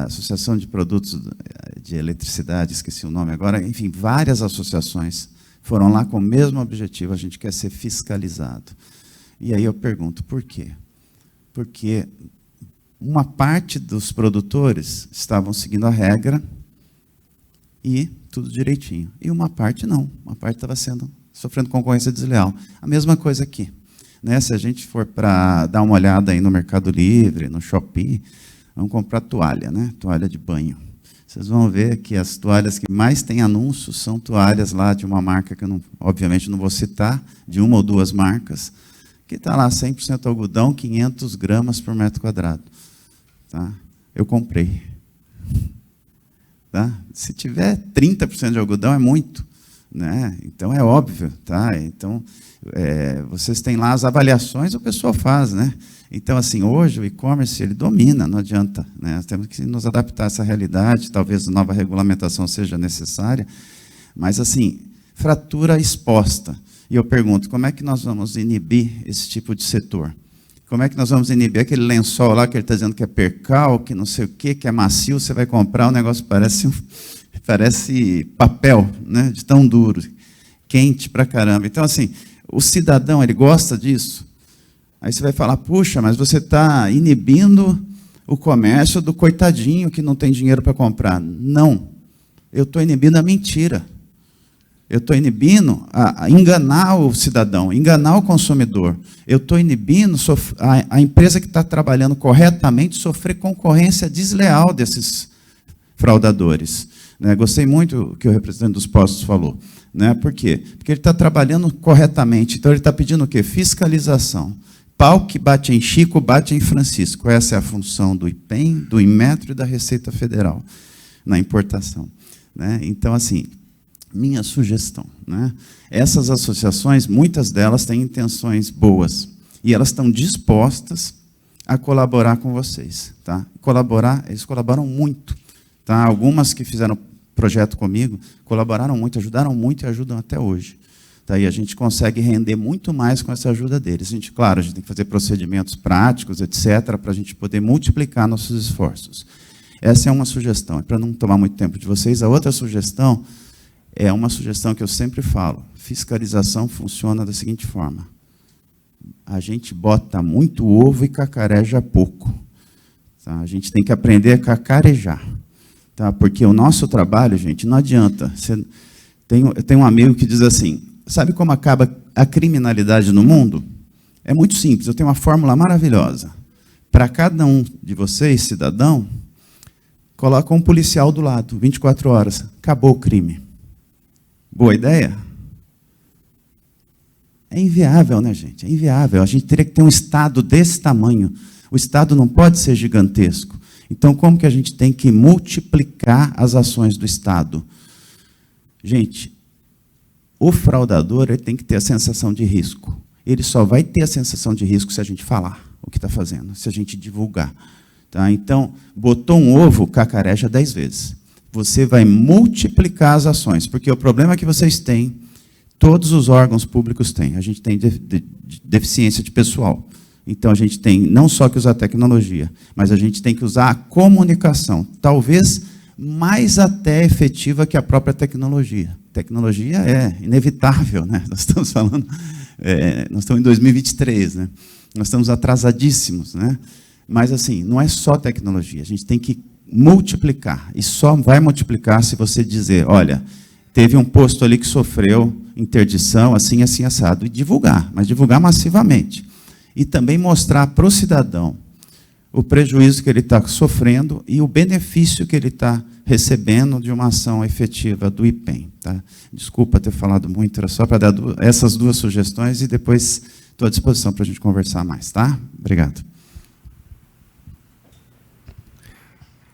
Associação de Produtos de Eletricidade, esqueci o nome agora, enfim, várias associações foram lá com o mesmo objetivo, a gente quer ser fiscalizado. E aí eu pergunto, por quê? Porque uma parte dos produtores estavam seguindo a regra e tudo direitinho. E uma parte não. Uma parte estava sofrendo concorrência desleal. A mesma coisa aqui. Né? Se a gente for para dar uma olhada aí no Mercado Livre, no Shopee, vamos comprar toalha, né? Toalha de banho. Vocês vão ver que as toalhas que mais têm anúncios são toalhas lá de uma marca que eu obviamente não vou citar, de uma ou duas marcas, que está lá 100% algodão, 500 gramas por metro quadrado. Tá? Eu comprei. Tá? Se tiver 30% de algodão, é muito. Né? Então, é óbvio. Tá? Então, vocês têm lá as avaliações, o pessoal faz. Né? Então, assim, hoje o e-commerce ele domina, não adianta. Né? Nós temos que nos adaptar a essa realidade, talvez nova regulamentação seja necessária, mas, assim, fratura exposta. E eu pergunto, como é que nós vamos inibir esse tipo de setor? Como é que nós vamos inibir aquele lençol lá que ele está dizendo que é percal, que não sei o quê, que é macio, você vai comprar, o negócio parece papel, né, de tão duro, quente pra caramba. Então, assim, o cidadão, ele gosta disso. Aí você vai falar, puxa, mas você está inibindo o comércio do coitadinho que não tem dinheiro para comprar. Não, eu estou inibindo a mentira. Eu estou inibindo a enganar o cidadão, enganar o consumidor. Eu estou inibindo a empresa que está trabalhando corretamente sofrer concorrência desleal desses fraudadores. Né? Gostei muito do que o representante dos postos falou. Né? Por quê? Porque ele está trabalhando corretamente. Então, ele está pedindo o quê? Fiscalização. Pau que bate em Chico, bate em Francisco. Essa é a função do IPEM, do Inmetro e da Receita Federal na importação. Né? Então, assim, minha sugestão, né? Essas associações, muitas delas têm intenções boas e elas estão dispostas a colaborar com vocês, tá? Eles colaboram muito, tá? Algumas que fizeram projeto comigo colaboraram muito, ajudaram muito e ajudam até hoje. Tá? E a gente consegue render muito mais com essa ajuda deles. Claro, a gente tem que fazer procedimentos práticos, etc., para a gente poder multiplicar nossos esforços. Essa é uma sugestão, para não tomar muito tempo de vocês. A outra sugestão é uma sugestão que eu sempre falo. Fiscalização funciona da seguinte forma. A gente bota muito ovo e cacareja pouco. Tá? A gente tem que aprender a cacarejar. Tá? Porque o nosso trabalho, gente, não adianta. Eu tenho um amigo que diz assim, sabe como acaba a criminalidade no mundo? É muito simples, eu tenho uma fórmula maravilhosa. Para cada um de vocês, cidadão, coloca um policial do lado, 24 horas, acabou o crime. Boa ideia? É inviável, né, gente? É inviável. A gente teria que ter um Estado desse tamanho. O Estado não pode ser gigantesco. Então, como que a gente tem que multiplicar as ações do Estado? Gente, o fraudador ele tem que ter a sensação de risco. Ele só vai ter a sensação de risco se a gente falar o que está fazendo, se a gente divulgar. Tá? Então, botou um ovo, cacareja 10 vezes. Você vai multiplicar as ações, porque o problema que vocês têm, todos os órgãos públicos têm. A gente tem deficiência de pessoal. Então, a gente tem não só que usar tecnologia, mas a gente tem que usar a comunicação, talvez mais até efetiva que a própria tecnologia. Tecnologia é inevitável, né? Nós estamos falando, nós estamos em 2023, né? Nós estamos atrasadíssimos, né? Mas, assim, não é só tecnologia, a gente tem que multiplicar, e só vai multiplicar se você dizer, olha, teve um posto ali que sofreu interdição, assim, assim, assado, e divulgar, mas divulgar massivamente. E também mostrar para o cidadão o prejuízo que ele está sofrendo e o benefício que ele está recebendo de uma ação efetiva do IPEM. Tá? Desculpa ter falado muito, era só para dar essas duas sugestões e depois estou à disposição para a gente conversar mais. Tá? Obrigado.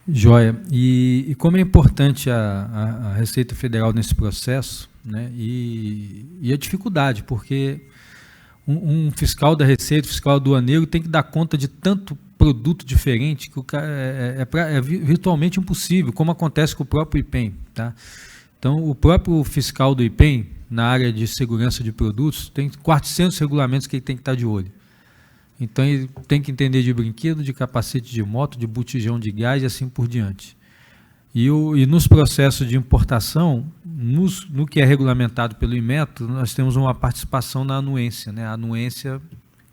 Joia. E como é importante a Receita Federal nesse processo, né? E a dificuldade, porque um fiscal da Receita, fiscal aduaneiro, tem que dar conta de tanto produto diferente que o cara é virtualmente impossível, como acontece com o próprio IPEM. Tá? Então, o próprio fiscal do IPEM, na área de segurança de produtos, tem 400 regulamentos que ele tem que estar de olho. Então, ele tem que entender de brinquedo, de capacete de moto, de botijão de gás e assim por diante. E nos processos de importação, no que é regulamentado pelo Inmetro, nós temos uma participação na anuência, né? A anuência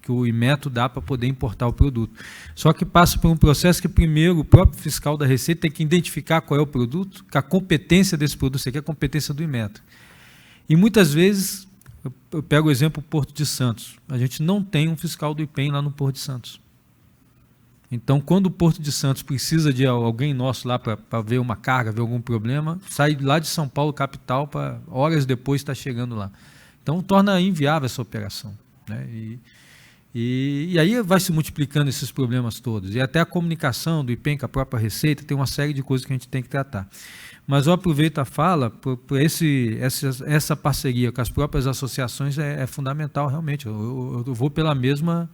que o Inmetro dá para poder importar o produto. Só que passa por um processo que, primeiro, o próprio fiscal da Receita tem que identificar qual é o produto, que a competência desse produto, isso aqui é a competência do Inmetro. E muitas vezes, eu pego o exemplo do Porto de Santos, a gente não tem um fiscal do IPEM lá no Porto de Santos. Então, quando o Porto de Santos precisa de alguém nosso lá para ver uma carga, ver algum problema, sai lá de São Paulo, capital, para horas depois estar chegando lá. Então, torna inviável essa operação. Né? E aí vai se multiplicando esses problemas todos. E até a comunicação do IPEM com a própria Receita tem uma série de coisas que a gente tem que tratar. Mas eu aproveito a fala, por essa parceria com as próprias associações é fundamental, realmente. Eu vou pela mesma...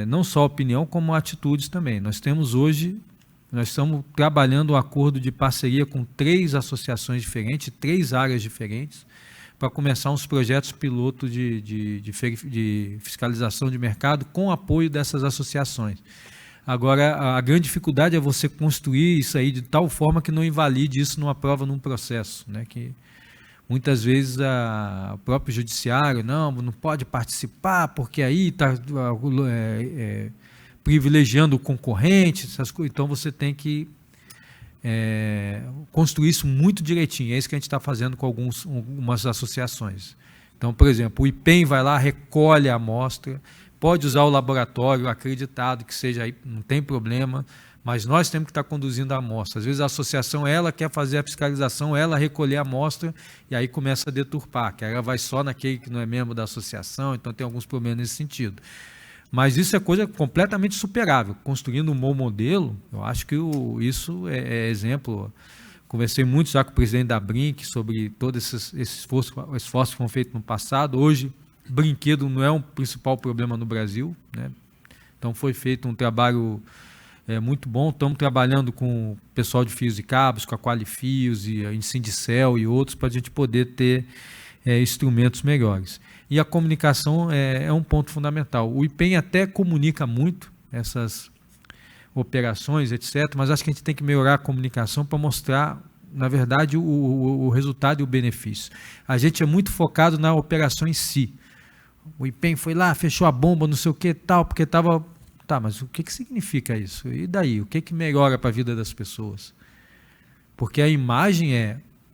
não só opinião, como atitudes também. Nós estamos trabalhando um acordo de parceria com 3 associações diferentes, 3 áreas diferentes, para começar uns projetos piloto de fiscalização de mercado com apoio dessas associações. Agora, a grande dificuldade é você construir isso aí de tal forma que não invalide isso numa prova, num processo, né? Que muitas vezes o próprio judiciário não pode participar, porque aí está privilegiando o concorrente, essas coisas. Então você tem que construir isso muito direitinho. É isso que a gente está fazendo com algumas associações. Então, por exemplo, o IPEM vai lá, recolhe a amostra, pode usar o laboratório acreditado que seja aí, não tem problema, mas nós temos que estar conduzindo a amostra. Às vezes a associação, ela quer fazer a fiscalização, ela recolher a amostra, e aí começa a deturpar, que ela vai só naquele que não é membro da associação, então tem alguns problemas nesse sentido. Mas isso é coisa completamente superável. Construindo um bom modelo, eu acho que isso é exemplo. Conversei muito já com o presidente da Brinc sobre todos esses esforços que foram feitos no passado. Hoje, brinquedo não é um principal problema no Brasil, né? Então foi feito um trabalho muito bom. Estamos trabalhando com o pessoal de fios e cabos, com a Qualifios e a Incindicel e outros, para a gente poder ter instrumentos melhores. E a comunicação é um ponto fundamental. O IPEM até comunica muito essas operações, etc., mas acho que a gente tem que melhorar a comunicação para mostrar, na verdade, o resultado e o benefício. A gente é muito focado na operação em si. O IPEM foi lá, fechou a bomba, não sei o que, tal, porque estava... Tá, mas o que significa isso? E daí? O que melhora para a vida das pessoas? Porque a imagem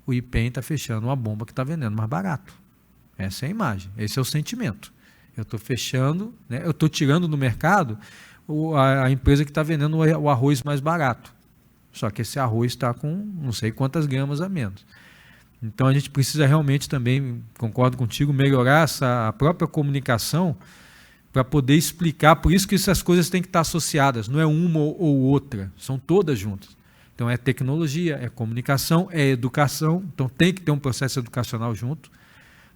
o IPEM está fechando uma bomba que está vendendo mais barato. Essa é a imagem, esse é o sentimento. Eu estou fechando, né, eu estou tirando do mercado a empresa que está vendendo o arroz mais barato. Só que esse arroz está com não sei quantas gramas a menos. Então a gente precisa realmente também, concordo contigo, melhorar a própria comunicação para poder explicar. Por isso que essas coisas têm que estar associadas, não é uma ou outra, são todas juntas. Então é tecnologia, é comunicação, é educação, então tem que ter um processo educacional junto.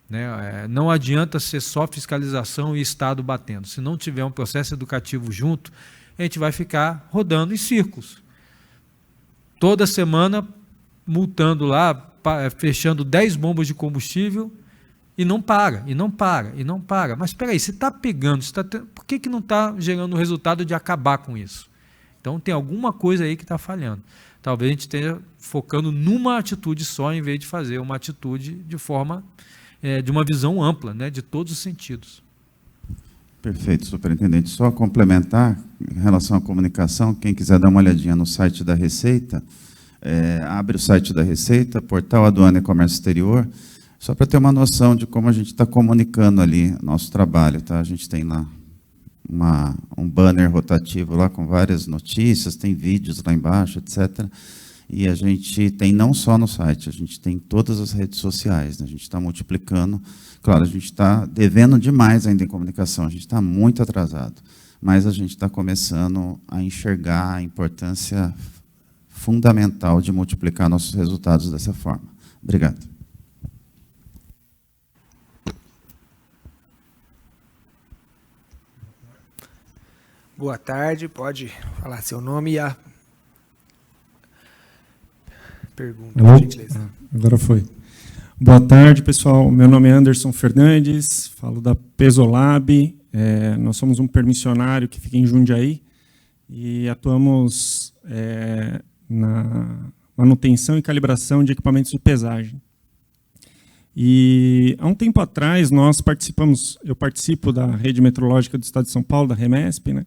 Né? Não adianta ser só fiscalização e Estado batendo. Se não tiver um processo educativo junto, a gente vai ficar rodando em círculos. Toda semana multando lá, fechando 10 bombas de combustível e não para, e não para, e não para. Mas espera aí, se está pegando, por que não está gerando o resultado de acabar com isso? Então tem alguma coisa aí que está falhando. Talvez a gente esteja focando numa atitude só, em vez de fazer uma atitude de forma, de uma visão ampla, né, de todos os sentidos. Perfeito, superintendente. Só complementar, em relação à comunicação, quem quiser dar uma olhadinha no site da Receita, abre o site da Receita, Portal Aduana e Comércio Exterior, só para ter uma noção de como a gente está comunicando ali nosso trabalho. Tá? A gente tem lá um banner rotativo lá com várias notícias, tem vídeos lá embaixo, etc. E a gente tem não só no site, a gente tem em todas as redes sociais, né? A gente está multiplicando. Claro, a gente está devendo demais ainda em comunicação, a gente está muito atrasado, mas a gente está começando a enxergar a importância fundamental de multiplicar nossos resultados dessa forma. Obrigado. Boa tarde, pode falar seu nome e a pergunta, por gentileza. Agora foi. Boa tarde, pessoal. Meu nome é Anderson Fernandes, falo da Pesolab. Nós somos um permissionário que fica em Jundiaí e atuamos na manutenção e calibração de equipamentos de pesagem. E há um tempo atrás eu participo da Rede Metrológica do Estado de São Paulo, da REMESP, né?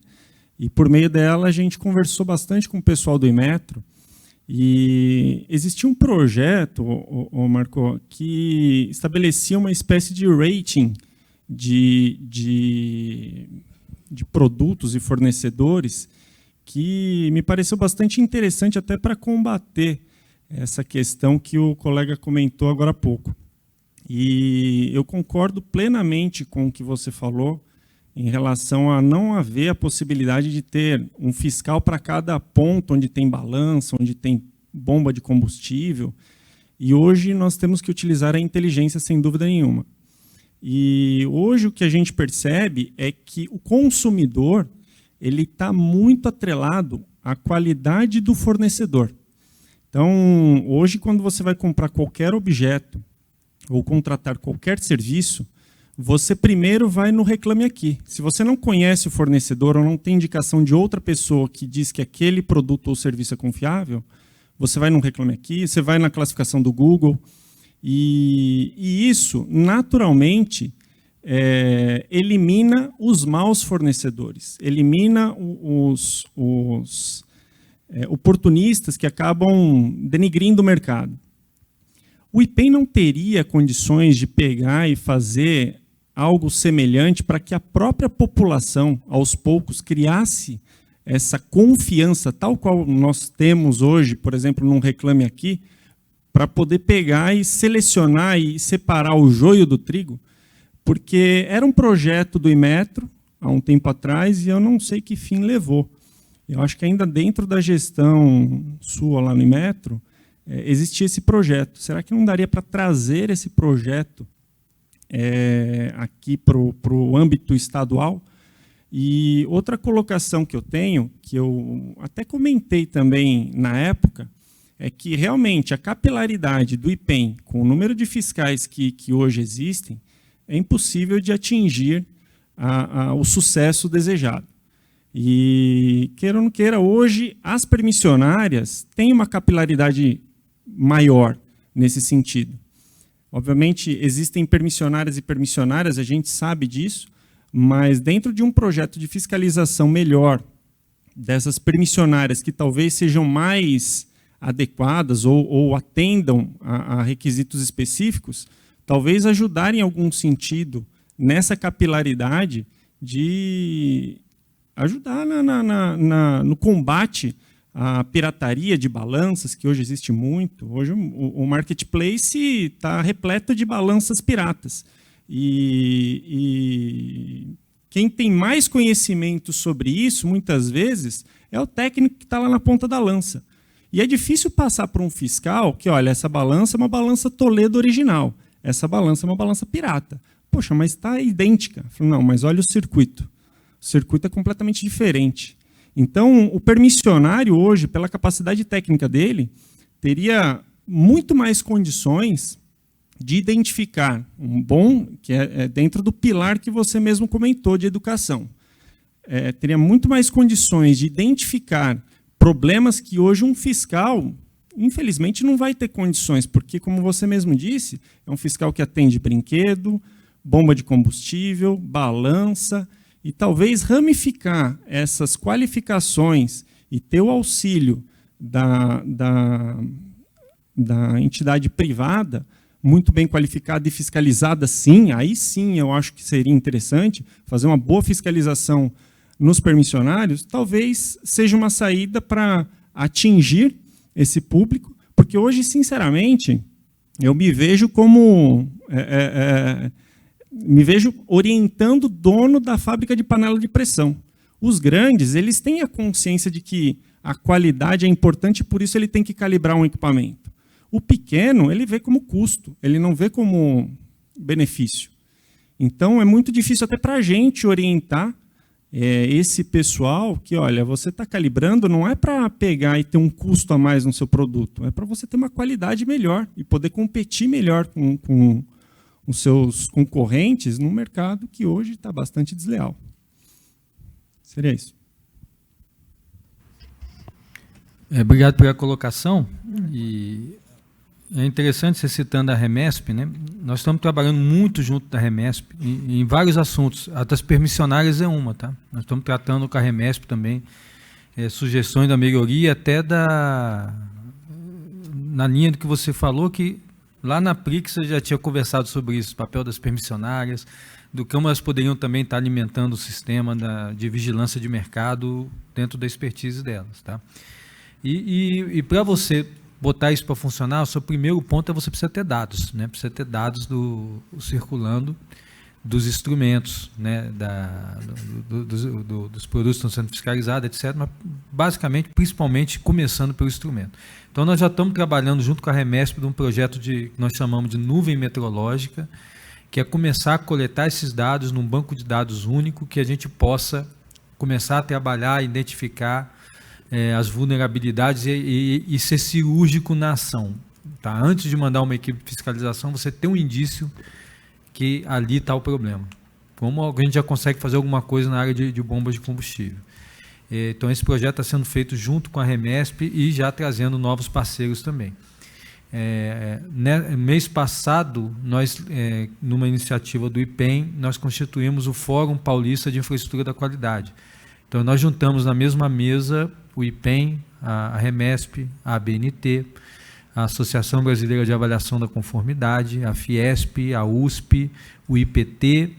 E por meio dela a gente conversou bastante com o pessoal do Imetro. E existia um projeto, Marco, que estabelecia uma espécie de rating de produtos e fornecedores que me pareceu bastante interessante até para combater essa questão que o colega comentou agora há pouco. E eu concordo plenamente com o que você falou em relação a não haver a possibilidade de ter um fiscal para cada ponto onde tem balança, onde tem bomba de combustível. E hoje nós temos que utilizar a inteligência sem dúvida nenhuma. E hoje o que a gente percebe é que o consumidor ele está muito atrelado à qualidade do fornecedor. Então, hoje, quando você vai comprar qualquer objeto ou contratar qualquer serviço, você primeiro vai no Reclame Aqui. Se você não conhece o fornecedor ou não tem indicação de outra pessoa que diz que aquele produto ou serviço é confiável, você vai no Reclame Aqui, você vai na classificação do Google, e isso, naturalmente, elimina os maus fornecedores, elimina os oportunistas que acabam denigrindo o mercado. O IPEM não teria condições de pegar e fazer algo semelhante para que a própria população, aos poucos, criasse essa confiança, tal qual nós temos hoje, por exemplo, num Reclame Aqui, para poder pegar e selecionar e separar o joio do trigo, porque era um projeto do Imetro, há um tempo atrás, e eu não sei que fim levou. Eu acho que ainda dentro da gestão sua lá no Imetro, existia esse projeto. Será que não daria para trazer esse projeto aqui para o âmbito estadual? E outra colocação que eu tenho, que eu até comentei também na época, é que realmente a capilaridade do IPEM, com o número de fiscais que hoje existem, é impossível de atingir o sucesso desejado. E, queira ou não queira, hoje as permissionárias têm uma capilaridade maior nesse sentido. Obviamente, existem permissionárias e permissionárias, a gente sabe disso, mas dentro de um projeto de fiscalização melhor dessas permissionárias que talvez sejam mais adequadas ou atendam a requisitos específicos, talvez ajudarem em algum sentido nessa capilaridade de ajudar no combate à pirataria de balanças, que hoje existe muito. Hoje o marketplace está repleto de balanças piratas. E quem tem mais conhecimento sobre isso, muitas vezes, é o técnico que está lá na ponta da lança. E é difícil passar para um fiscal que, olha, essa balança é uma balança Toledo original, essa balança é uma balança pirata. Poxa, mas está idêntica. Falo, não, mas olha o circuito. O circuito é completamente diferente. Então, o permissionário hoje, pela capacidade técnica dele, teria muito mais condições de identificar um bom, que é dentro do pilar que você mesmo comentou de educação. Teria muito mais condições de identificar problemas que hoje um fiscal, infelizmente, não vai ter condições, porque, como você mesmo disse, é um fiscal que atende brinquedo, bomba de combustível, balança, e talvez ramificar essas qualificações e ter o auxílio da entidade privada, muito bem qualificada e fiscalizada, sim, aí sim eu acho que seria interessante fazer uma boa fiscalização nos permissionários, talvez seja uma saída para atingir esse público, porque hoje, sinceramente, eu me vejo como... me vejo orientando o dono da fábrica de panela de pressão. Os grandes, eles têm a consciência de que a qualidade é importante, por isso ele tem que calibrar um equipamento. O pequeno, ele vê como custo, ele não vê como benefício. Então, é muito difícil até para a gente orientar esse pessoal que, olha, você está calibrando, não é para pegar e ter um custo a mais no seu produto, é para você ter uma qualidade melhor e poder competir melhor com os seus concorrentes num mercado que hoje está bastante desleal. Seria isso. Obrigado pela colocação. E é interessante você citando a Remesp, né? Nós estamos trabalhando muito junto da Remesp em vários assuntos. A das permissionárias é uma, tá? Nós estamos tratando com a Remesp também sugestões da melhoria, até na linha do que você falou, que lá na Prix eu já tinha conversado sobre isso, o papel das permissionárias, do como elas poderiam também estar alimentando o sistema de vigilância de mercado dentro da expertise delas, tá? E para você botar isso para funcionar, o seu primeiro ponto é você precisa ter dados, né? Precisa ter dados circulando dos instrumentos, né? Dos produtos que estão sendo fiscalizados, etc. Mas basicamente, principalmente, começando pelo instrumento. Então, nós já estamos trabalhando junto com a Remesp de um projeto que nós chamamos de nuvem metrológica, que é começar a coletar esses dados num banco de dados único, que a gente possa começar a trabalhar, identificar as vulnerabilidades e ser cirúrgico na ação. Tá? Antes de mandar uma equipe de fiscalização, você tem um indício que ali está o problema. Como a gente já consegue fazer alguma coisa na área de bombas de combustível. Então, esse projeto está sendo feito junto com a Remesp e já trazendo novos parceiros também. Mês passado, nós, numa iniciativa do IPEM, nós constituímos o Fórum Paulista de Infraestrutura da Qualidade. Então, nós juntamos na mesma mesa o IPEM, a Remesp, a ABNT, a Associação Brasileira de Avaliação da Conformidade, a Fiesp, a USP, o IPT,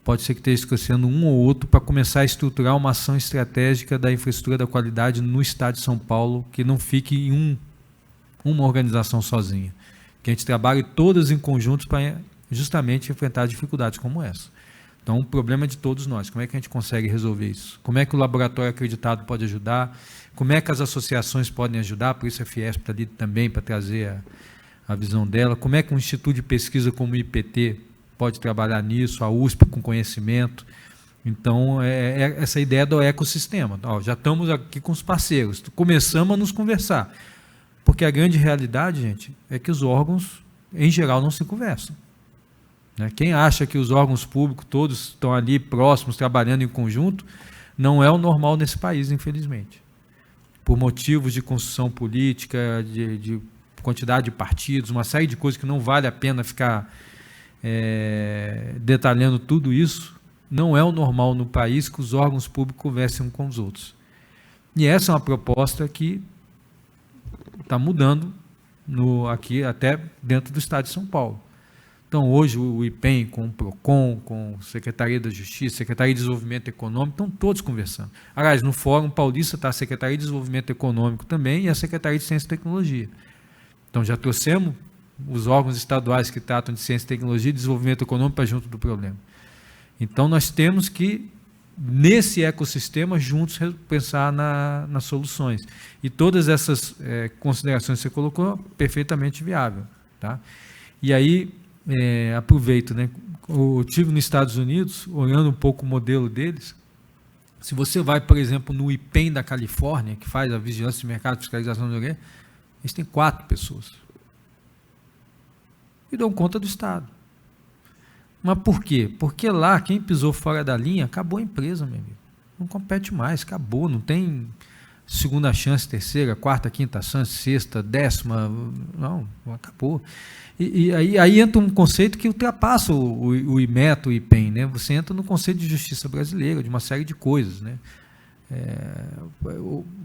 pode ser que esteja esquecendo um ou outro, para começar a estruturar uma ação estratégica da infraestrutura da qualidade no estado de São Paulo, que não fique em uma organização sozinha. Que a gente trabalhe todas em conjunto para justamente enfrentar dificuldades como essa. Então, o problema é de todos nós. Como é que a gente consegue resolver isso? Como é que o laboratório acreditado pode ajudar? Como é que as associações podem ajudar? Por isso a Fiesp está ali também para trazer a visão dela. Como é que um instituto de pesquisa como o IPT pode trabalhar nisso? A USP com conhecimento. Então, essa ideia do ecossistema. Já estamos aqui com os parceiros. Começamos a nos conversar. Porque a grande realidade, gente, é que os órgãos, em geral, não se conversam. Quem acha que os órgãos públicos todos estão ali próximos, trabalhando em conjunto, não é o normal nesse país, infelizmente. Por motivos de construção política, de quantidade de partidos, uma série de coisas que não vale a pena ficar detalhando tudo isso, não é o normal no país que os órgãos públicos conversem com os outros. E essa é uma proposta que está mudando aqui até dentro do Estado de São Paulo. Então, hoje, o IPEM, com o PROCON, com a Secretaria da Justiça, Secretaria de Desenvolvimento Econômico, estão todos conversando. Aliás, no Fórum Paulista está a Secretaria de Desenvolvimento Econômico também e a Secretaria de Ciência e Tecnologia. Então, já trouxemos os órgãos estaduais que tratam de Ciência e Tecnologia e Desenvolvimento Econômico para junto do problema. Então, nós temos que, nesse ecossistema, juntos pensar nas soluções. E todas essas considerações que você colocou, perfeitamente viável. Tá? E aí, aproveito, né? Eu estive nos Estados Unidos, olhando um pouco o modelo deles. Se você vai, por exemplo, no IPEM da Califórnia, que faz a vigilância de mercado, fiscalização do eles têm 4 pessoas. E dão conta do Estado. Mas por quê? Porque lá, quem pisou fora da linha, acabou a empresa, meu amigo. Não compete mais, acabou, não tem segunda chance, terceira, quarta, quinta chance, sexta, 10ª, não, acabou. E aí entra um conceito que ultrapassa o IMET, o IPEM, né? Você entra no conceito de justiça brasileira, de uma série de coisas, né?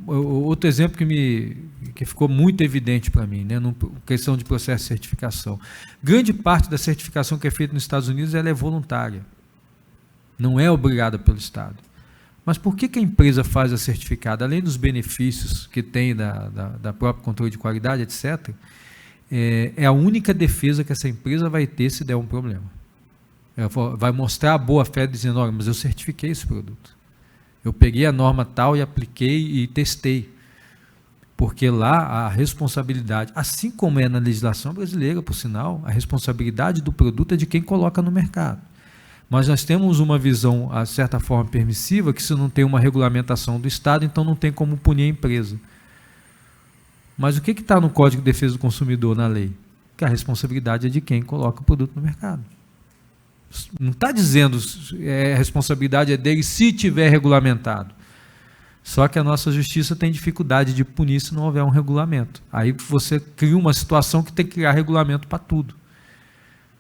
Outro exemplo que ficou muito evidente para mim, né, na questão de processo de certificação. Grande parte da certificação que é feita nos Estados Unidos ela é voluntária, não é obrigada pelo Estado. Mas por que a empresa faz a certificada? Além dos benefícios que tem da própria controle de qualidade, etc., é a única defesa que essa empresa vai ter se der um problema. Ela vai mostrar a boa-fé dizendo, olha, mas eu certifiquei esse produto. Eu peguei a norma tal e apliquei e testei. Porque lá a responsabilidade, assim como é na legislação brasileira, por sinal, a responsabilidade do produto é de quem coloca no mercado. Mas nós temos uma visão, de certa forma, permissiva, que se não tem uma regulamentação do Estado, então não tem como punir a empresa. Mas o que está no Código de Defesa do Consumidor, na lei? Que a responsabilidade é de quem coloca o produto no mercado. Não está dizendo a responsabilidade é dele se tiver regulamentado. Só que a nossa justiça tem dificuldade de punir se não houver um regulamento. Aí você cria uma situação que tem que criar regulamento para tudo.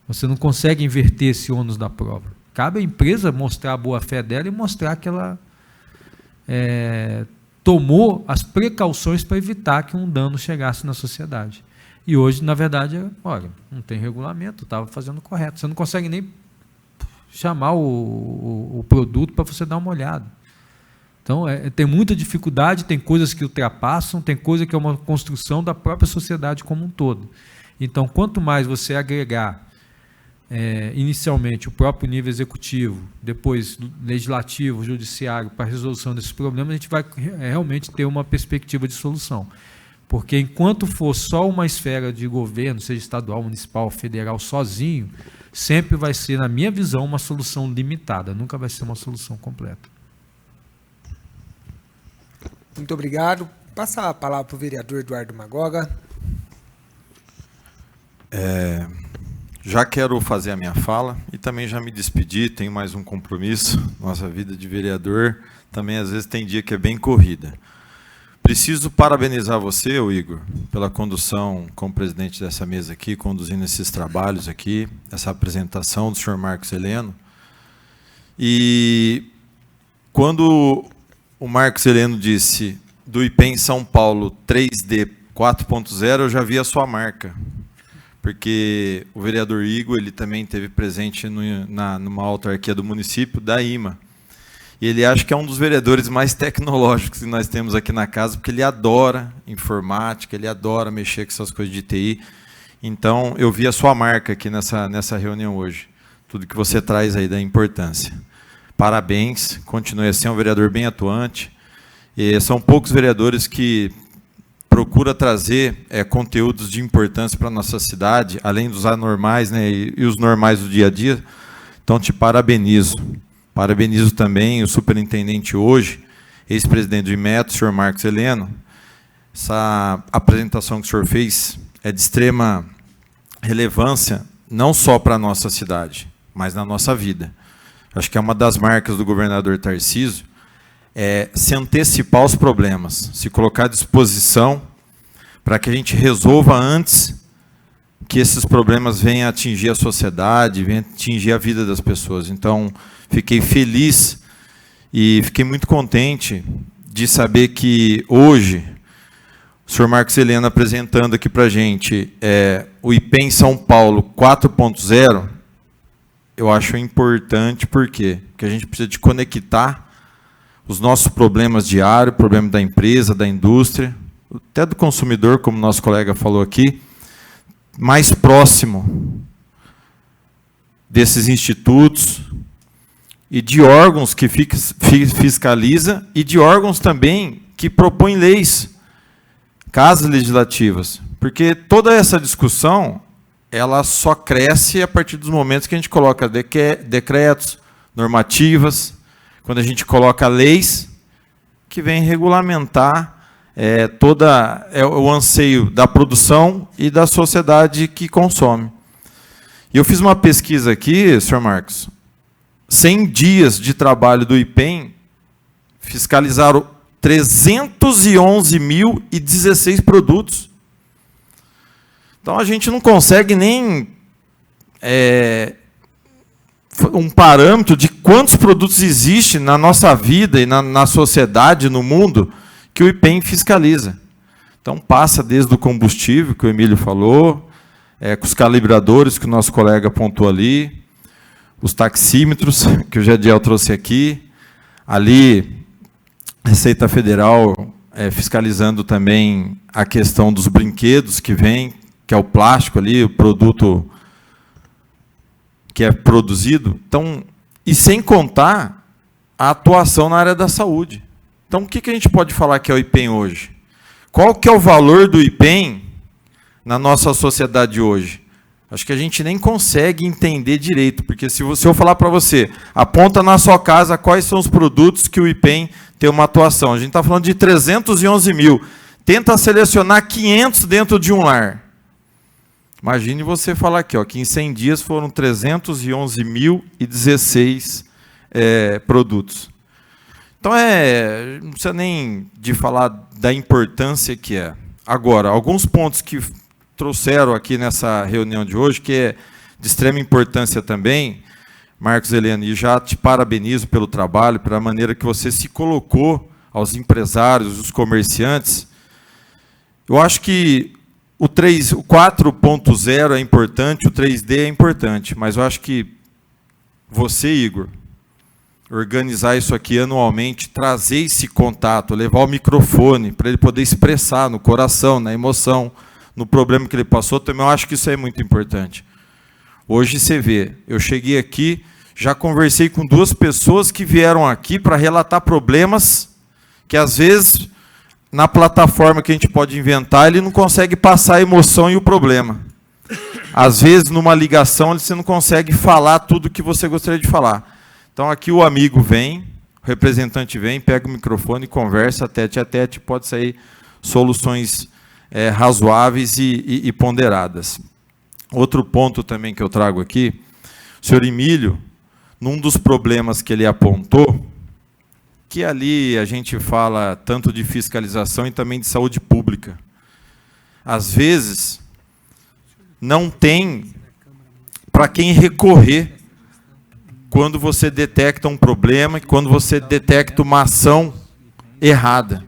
Você não consegue inverter esse ônus da prova. Cabe à empresa mostrar a boa-fé dela e mostrar que ela tomou as precauções para evitar que um dano chegasse na sociedade. E hoje, na verdade, olha, não tem regulamento, estava fazendo correto. Você não consegue nem chamar o produto para você dar uma olhada. Então, tem muita dificuldade, tem coisas que ultrapassam, tem coisa que é uma construção da própria sociedade como um todo. Então, quanto mais você agregar inicialmente o próprio nível executivo, depois legislativo, judiciário, para a resolução desses problemas, a gente vai realmente ter uma perspectiva de solução. Porque enquanto for só uma esfera de governo, seja estadual, municipal, federal, sozinho, sempre vai ser, na minha visão, uma solução limitada, nunca vai ser uma solução completa. Muito obrigado. Passa a palavra para o vereador Eduardo Magoga. Já quero fazer a minha fala e também já me despedir, tenho mais um compromisso. Nossa vida de vereador também às vezes tem dia que é bem corrida. Preciso parabenizar você, Igor, pela condução como presidente dessa mesa aqui, conduzindo esses trabalhos aqui, essa apresentação do senhor Marcos Heleno. E quando o Marcos Heleno disse do IPEM São Paulo 3D 4.0, eu já vi a sua marca. Porque o vereador Igor, ele também esteve presente numa autarquia do município, da IMA. E ele acha que é um dos vereadores mais tecnológicos que nós temos aqui na casa, porque ele adora informática, ele adora mexer com essas coisas de TI. Então, eu vi a sua marca aqui nessa reunião hoje. Tudo que você traz aí da importância. Parabéns, continue assim, é um vereador bem atuante. E são poucos vereadores que procura trazer conteúdos de importância para a nossa cidade, além dos anormais, né, e os normais do dia a dia. Então, te parabenizo. Parabenizo também o superintendente hoje, ex-presidente do IMET, o senhor Marcos Heleno. Essa apresentação que o senhor fez é de extrema relevância, não só para a nossa cidade, mas na nossa vida. Acho que é uma das marcas do governador Tarcísio, se antecipar os problemas, se colocar à disposição para que a gente resolva antes que esses problemas venham atingir a sociedade, venham atingir a vida das pessoas. Então, fiquei feliz e fiquei muito contente de saber que hoje, o senhor Marcos Heleno apresentando aqui para a gente o IPEM São Paulo 4.0, eu acho importante, por quê? Porque a gente precisa de conectar os nossos problemas diários, problema da empresa, da indústria, até do consumidor, como nosso colega falou aqui, mais próximo desses institutos e de órgãos que fiscaliza e de órgãos também que propõem leis, casas legislativas. Porque toda essa discussão, ela só cresce a partir dos momentos que a gente coloca decretos, normativas, quando a gente coloca leis que vêm regulamentar o anseio da produção e da sociedade que consome. E eu fiz uma pesquisa aqui, senhor Marcos, 100 dias de trabalho do IPEM fiscalizaram 311.016 produtos. Então, a gente não consegue nem um parâmetro de quantos produtos existem na nossa vida e na sociedade, no mundo, que o IPEM fiscaliza. Então, passa desde o combustível, que o Emílio falou, com os calibradores, que o nosso colega apontou ali, os taxímetros, que o Jadiel trouxe aqui, ali, Receita Federal fiscalizando também a questão dos brinquedos que vem, que é o plástico ali, o produto que é produzido. Então, e sem contar a atuação na área da saúde. Então, o que a gente pode falar que é o IPEM hoje? Qual que é o valor do IPEM na nossa sociedade hoje? Acho que a gente nem consegue entender direito, porque se eu falar para você, aponta na sua casa quais são os produtos que o IPEM tem uma atuação. A gente está falando de 311 mil. Tenta selecionar 500 dentro de um lar. Imagine você falar aqui, que em 100 dias foram 311.016 produtos. Então, não precisa nem de falar da importância que é. Agora, alguns pontos que trouxeram aqui nessa reunião de hoje, que é de extrema importância também, Marcos Heleno, e já te parabenizo pelo trabalho, pela maneira que você se colocou aos empresários, os comerciantes. Eu acho que o 4.0 é importante, o 3D é importante, mas eu acho que você, Igor, organizar isso aqui anualmente, trazer esse contato, levar o microfone para ele poder expressar no coração, na emoção, no problema que ele passou, também eu acho que isso é muito importante. Hoje você vê, eu cheguei aqui, já conversei com 2 pessoas que vieram aqui para relatar problemas que, às vezes, na plataforma que a gente pode inventar, ele não consegue passar a emoção e o problema. Às vezes, numa ligação, você não consegue falar tudo o que você gostaria de falar. Então, aqui o amigo vem, o representante vem, pega o microfone, conversa, tete a tete, pode sair soluções razoáveis e ponderadas. Outro ponto também que eu trago aqui, o senhor Emílio, num dos problemas que ele apontou, que ali a gente fala tanto de fiscalização e também de saúde pública. Às vezes, não tem para quem recorrer quando você detecta um problema e quando você detecta uma ação errada.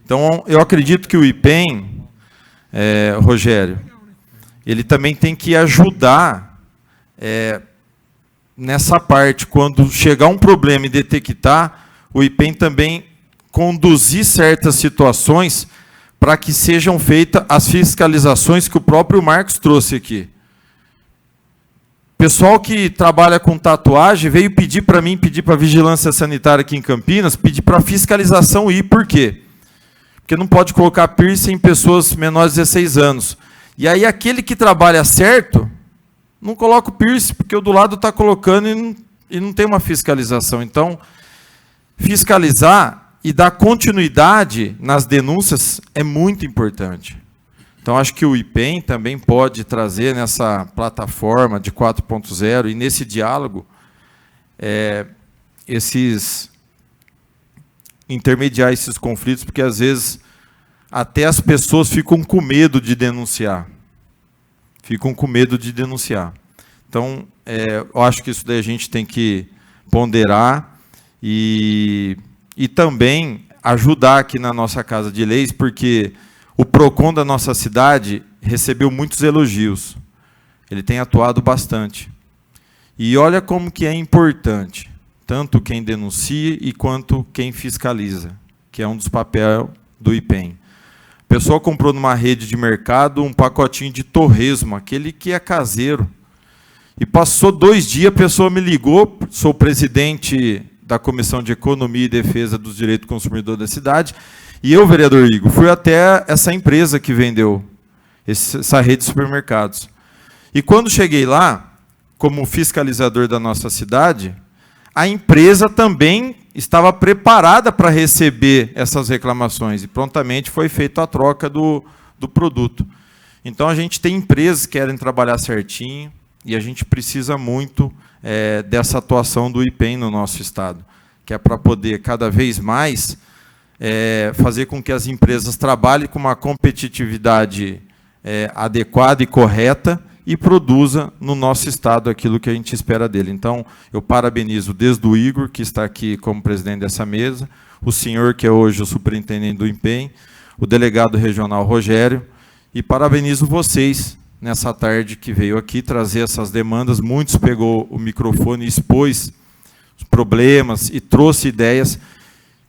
Então, eu acredito que o IPEM, Rogério, ele também tem que ajudar nessa parte. Quando chegar um problema e detectar, o IPEM também conduzir certas situações para que sejam feitas as fiscalizações que o próprio Marcos trouxe aqui. Pessoal que trabalha com tatuagem veio pedir para mim, pedir para a Vigilância Sanitária aqui em Campinas, pedir para a fiscalização ir. Por quê? Porque não pode colocar piercing em pessoas menores de 16 anos. E aí aquele que trabalha certo, não coloca o piercing, porque o do lado está colocando e não tem uma fiscalização. Então, fiscalizar e dar continuidade nas denúncias é muito importante. Então, acho que o IPEM também pode trazer nessa plataforma de 4.0 e nesse diálogo intermediar esses conflitos, porque às vezes até as pessoas ficam com medo de denunciar. Ficam com medo de denunciar. Então, eu acho que isso daí a gente tem que ponderar e também ajudar aqui na nossa Casa de Leis, porque o PROCON da nossa cidade recebeu muitos elogios. Ele tem atuado bastante. E olha como que é importante, tanto quem denuncia e quanto quem fiscaliza, que é um dos papéis do IPEM. A pessoa comprou numa rede de mercado um pacotinho de torresmo, aquele que é caseiro. E passou 2 dias, a pessoa me ligou, sou presidente da Comissão de Economia e Defesa dos Direitos do Consumidor da cidade, e eu, vereador Igor, fui até essa empresa que vendeu essa rede de supermercados. E quando cheguei lá, como fiscalizador da nossa cidade, a empresa também estava preparada para receber essas reclamações, e prontamente foi feita a troca do produto. Então, a gente tem empresas que querem trabalhar certinho, e a gente precisa muito dessa atuação do IPEM no nosso estado, que é para poder, cada vez mais, fazer com que as empresas trabalhem com uma competitividade adequada e correta e produza no nosso estado aquilo que a gente espera dele. Então, eu parabenizo desde o Igor, que está aqui como presidente dessa mesa, o senhor, que é hoje o superintendente do IPEM, o delegado regional Rogério, e parabenizo vocês nessa tarde que veio aqui trazer essas demandas. Muitos pegou o microfone e expôs os problemas e trouxe ideias.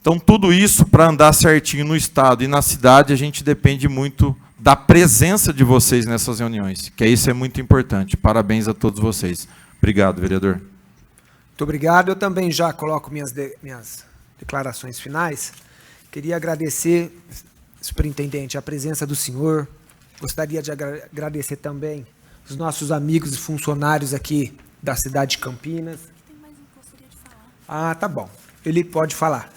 Então, tudo isso, para andar certinho no estado e na cidade, a gente depende muito da presença de vocês nessas reuniões, que isso é muito importante. Parabéns a todos vocês. Obrigado, vereador. Muito obrigado. Eu também já coloco minhas declarações finais. Queria agradecer, superintendente, a presença do senhor. Gostaria de agradecer também os nossos amigos e funcionários aqui da cidade de Campinas. Tem mais um que eu gostaria de falar. Ah, tá bom. Ele pode falar.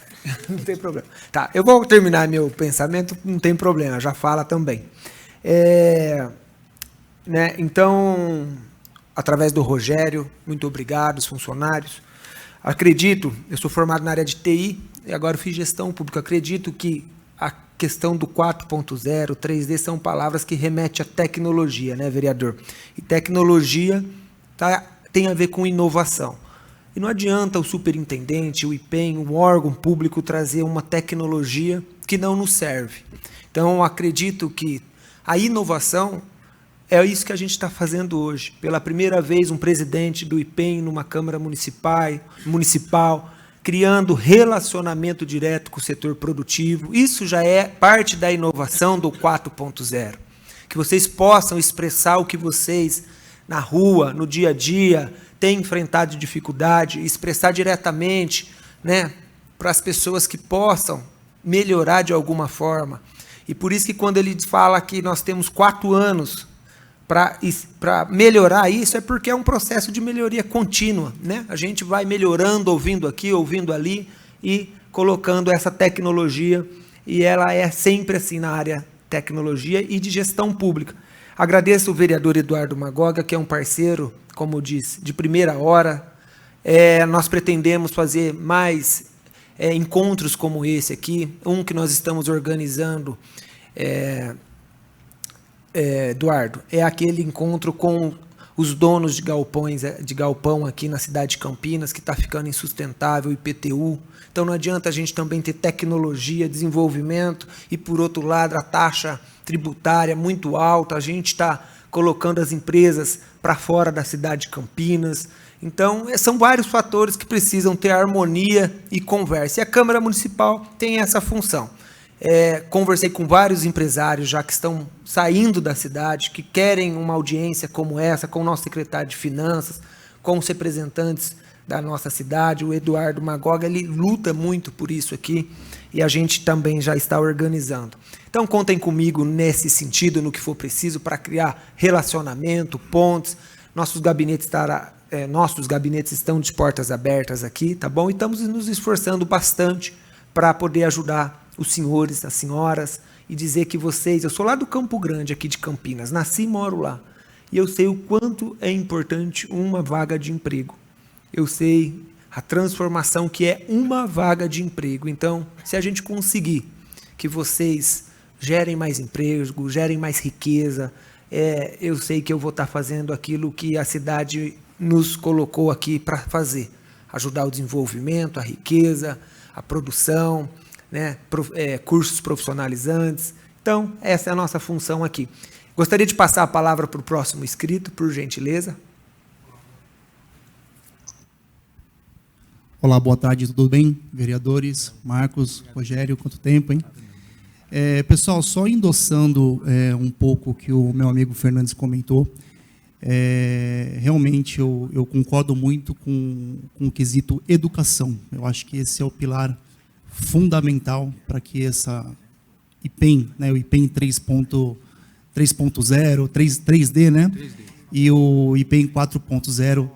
Não tem problema. Tá, eu vou terminar meu pensamento, não tem problema, já fala também. Então, através do Rogério, muito obrigado, os funcionários. Acredito, eu sou formado na área de TI e agora fiz gestão pública. Acredito que a questão do 4.0, 3D são palavras que remetem à tecnologia, né, vereador? E tecnologia tem a ver com inovação. E não adianta o superintendente, o IPEM, um órgão público trazer uma tecnologia que não nos serve. Então, acredito que a inovação é isso que a gente está fazendo hoje. Pela primeira vez, um presidente do IPEM numa Câmara Municipal, criando relacionamento direto com o setor produtivo. Isso já é parte da inovação do 4.0. Que vocês possam expressar o que vocês, na rua, no dia a dia, têm enfrentado de dificuldade, expressar diretamente, né, para as pessoas que possam melhorar de alguma forma. E por isso que quando ele fala que nós temos 4 anos para melhorar isso, é porque é um processo de melhoria contínua, né? A gente vai melhorando, ouvindo aqui, ouvindo ali e colocando essa tecnologia, e ela é sempre assim na área tecnologia e de gestão pública. Agradeço o vereador Eduardo Magoga, que é um parceiro, como eu disse, de primeira hora. Nós pretendemos fazer mais encontros como esse aqui, um que nós estamos organizando, Eduardo, é aquele encontro com os donos de galpão aqui na cidade de Campinas, que está ficando insustentável, IPTU. Então não adianta a gente também ter tecnologia, desenvolvimento, e por outro lado a taxa tributária muito alta, a gente está colocando as empresas para fora da cidade de Campinas. Então, são vários fatores que precisam ter harmonia e conversa. E a Câmara Municipal tem essa função. Conversei com vários empresários já que estão saindo da cidade, que querem uma audiência como essa, com o nosso secretário de Finanças, com os representantes da nossa cidade. O Eduardo Magoga, ele luta muito por isso aqui, e a gente também já está organizando. Então, contem comigo nesse sentido, no que for preciso, para criar relacionamento, pontes. Nossos gabinetes estão de portas abertas aqui, tá bom? E estamos nos esforçando bastante para poder ajudar os senhores, as senhoras, e dizer que vocês... Eu sou lá do Campo Grande, aqui de Campinas, nasci e moro lá. E eu sei o quanto é importante uma vaga de emprego. Eu sei a transformação que é uma vaga de emprego. Então, se a gente conseguir que vocês gerem mais emprego, gerem mais riqueza, eu sei que eu vou estar fazendo aquilo que a cidade nos colocou aqui para fazer. Ajudar o desenvolvimento, a riqueza, a produção, né, cursos profissionalizantes. Então, essa é a nossa função aqui. Gostaria de passar a palavra para o próximo inscrito, por gentileza. Olá, boa tarde, tudo bem? Vereadores, Marcos, Rogério, quanto tempo, hein? Pessoal, só endossando um pouco o que o meu amigo Fernandes comentou, realmente eu concordo muito com o quesito educação. Eu acho que esse é o pilar fundamental para que essa IPEM, né, o IPEM 3.0, 3D, né? 3D. E o IPEM 4.0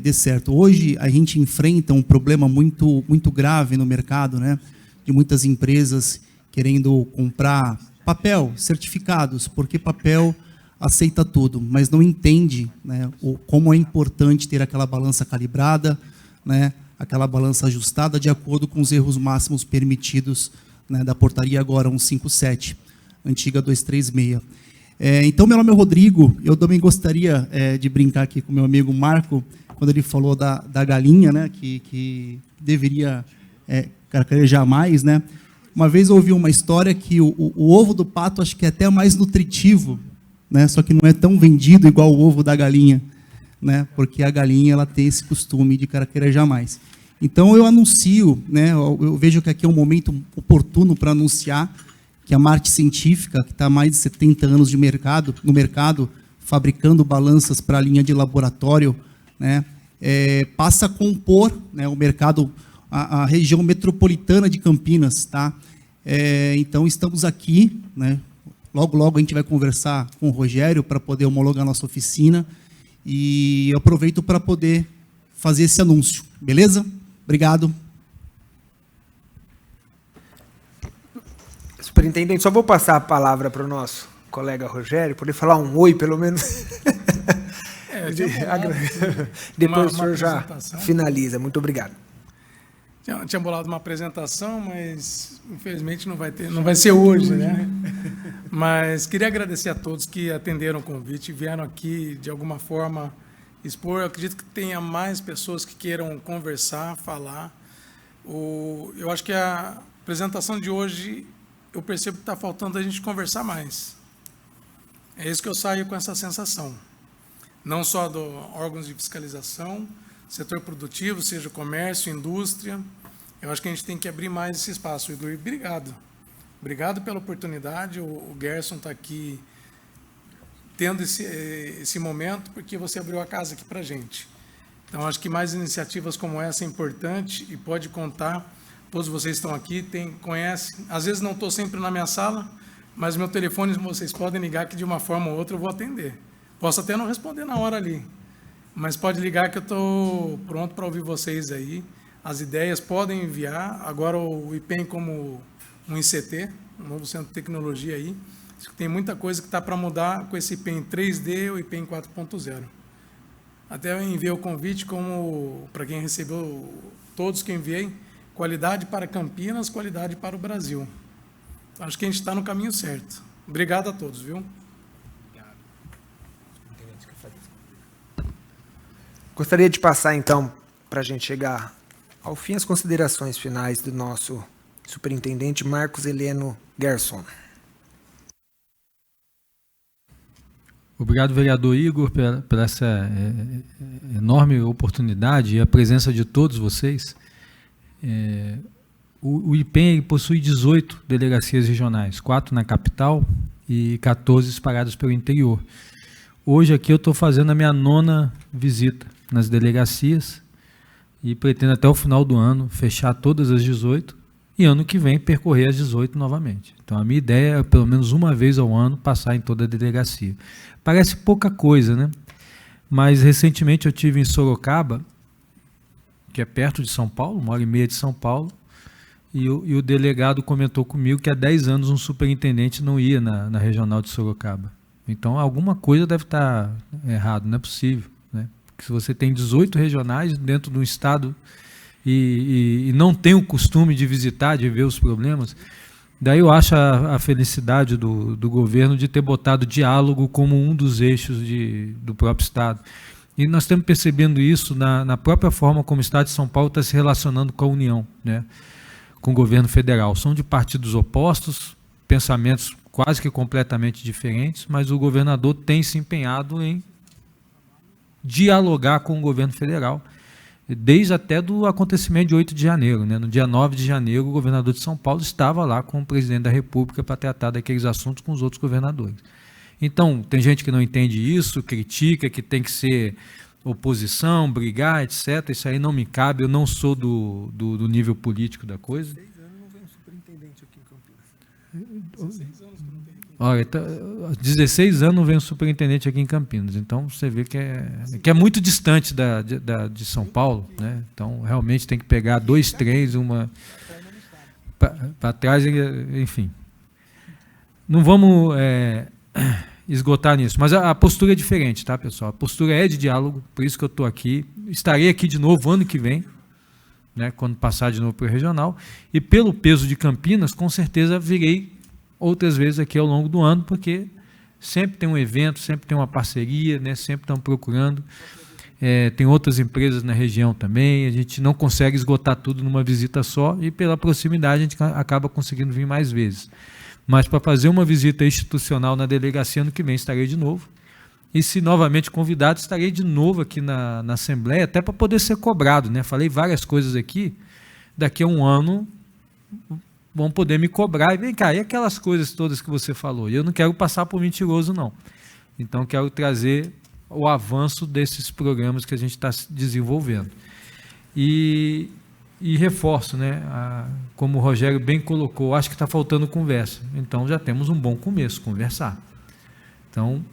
dê certo. Hoje a gente enfrenta um problema muito grave no mercado, né? De muitas empresas querendo comprar papel, certificados, porque papel aceita tudo, mas não entende, né, como é importante ter aquela balança calibrada, né, aquela balança ajustada de acordo com os erros máximos permitidos, né, da portaria agora 157, antiga 236. Então, meu nome é Rodrigo, eu também gostaria de brincar aqui com meu amigo Marco, quando ele falou da galinha, né, que deveria carcarejar mais, né. Uma vez eu ouvi uma história que o ovo do pato acho que é até mais nutritivo, né, só que não é tão vendido igual o ovo da galinha, né, porque a galinha ela tem esse costume de carcarejar mais. Então eu anuncio, né, eu vejo que aqui é um momento oportuno para anunciar que a Marte Científica, que está há mais de 70 anos no mercado, fabricando balanças para a linha de laboratório, né, passa a compor, né, o mercado, a região metropolitana de Campinas. Tá? Então, estamos aqui, né, logo a gente vai conversar com o Rogério para poder homologar a nossa oficina, e eu aproveito para poder fazer esse anúncio. Beleza? Obrigado. Superintendente, só vou passar a palavra para o nosso colega Rogério, poder falar um oi, pelo menos. Depois o senhor já finaliza. Muito obrigado. Tinha bolado uma apresentação, mas infelizmente não vai ser hoje, né? Mas queria agradecer a todos que atenderam o convite e vieram aqui de alguma forma expor. Eu acredito que tenha mais pessoas que queiram conversar, falar. Eu acho que a apresentação de hoje, eu percebo que está faltando a gente conversar mais. É isso que eu saio com essa sensação. Não só do órgãos de fiscalização, setor produtivo, seja comércio, indústria. Eu acho que a gente tem que abrir mais esse espaço. Igor, obrigado. Obrigado pela oportunidade. O Gerson está aqui tendo esse momento, porque você abriu a casa aqui para a gente. Então, acho que mais iniciativas como essa é importante e pode contar. Todos vocês estão aqui, conhecem. Às vezes não estou sempre na minha sala, mas meu telefone vocês podem ligar que de uma forma ou outra eu vou atender. Posso até não responder na hora ali, mas pode ligar que eu estou pronto para ouvir vocês aí. As ideias podem enviar. Agora o IPEM como um ICT, um novo centro de tecnologia aí. Tem muita coisa que está para mudar com esse IPEM 3D ou IPEM 4.0. Até eu enviei o convite como para quem recebeu, todos que eu enviei, qualidade para Campinas, qualidade para o Brasil. Acho que a gente está no caminho certo. Obrigado a todos, viu? Gostaria de passar, então, para a gente chegar ao fim, as considerações finais do nosso superintendente Marcos Heleno Gerson. Obrigado, vereador Igor, por essa enorme oportunidade e a presença de todos vocês. O IPEM possui 18 delegacias regionais, 4 na capital e 14 espalhadas pelo interior. Hoje aqui eu estou fazendo a minha 9ª visita nas delegacias e pretendo até o final do ano fechar todas as 18 e ano que vem percorrer as 18 novamente. Então a minha ideia é pelo menos uma vez ao ano passar em toda a delegacia. Parece pouca coisa, né? Mas recentemente eu estive em Sorocaba, que é perto de São Paulo, 1h30 de São Paulo, e o delegado comentou comigo que há 10 anos um superintendente não ia na regional de Sorocaba. Então alguma coisa deve estar errado, não é possível, né? Porque se você tem 18 regionais dentro de um estado e não tem o costume de visitar, de ver os problemas, daí eu acho a felicidade do governo de ter botado diálogo como um dos eixos do próprio estado. E nós estamos percebendo isso na própria forma como o Estado de São Paulo está se relacionando com a União, né? com o governo federal. São de partidos opostos, pensamentos quase que completamente diferentes, mas o governador tem se empenhado em dialogar com o governo federal, desde até do acontecimento de 8 de janeiro. Né? No dia 9 de janeiro, o governador de São Paulo estava lá com o presidente da República para tratar daqueles assuntos com os outros governadores. Então, tem gente que não entende isso, critica, que tem que ser oposição, brigar, etc. Isso aí não me cabe, eu não sou do nível político da coisa. 6 anos não vem um superintendente aqui em Campinas. 16 anos que não tem aqui. Olha, 16 anos não vem um superintendente aqui em Campinas, então você vê que é muito distante de São Paulo, né? Então realmente tem que pegar 2 trens, uma para trás, enfim. Não vamos esgotar nisso, mas a postura é diferente, tá, pessoal? A postura é de diálogo, por isso que eu estou aqui. Estarei aqui de novo ano que vem, né, quando passar de novo para o regional, e pelo peso de Campinas, com certeza virei outras vezes aqui ao longo do ano, porque sempre tem um evento, sempre tem uma parceria, né, sempre estão procurando. Tem outras empresas na região também, a gente não consegue esgotar tudo numa visita só, e pela proximidade a gente acaba conseguindo vir mais vezes. Mas para fazer uma visita institucional na delegacia ano que vem estarei de novo. E se novamente convidado, estarei de novo aqui na Assembleia, até para poder ser cobrado, né? Falei várias coisas aqui, daqui a um ano vão poder me cobrar. E vem cá, e aquelas coisas todas que você falou? E eu não quero passar por mentiroso, não. Então, quero trazer o avanço desses programas que a gente está desenvolvendo. E reforço, né, como o Rogério bem colocou, acho que está faltando conversa. Então, já temos um bom começo, conversar. Então,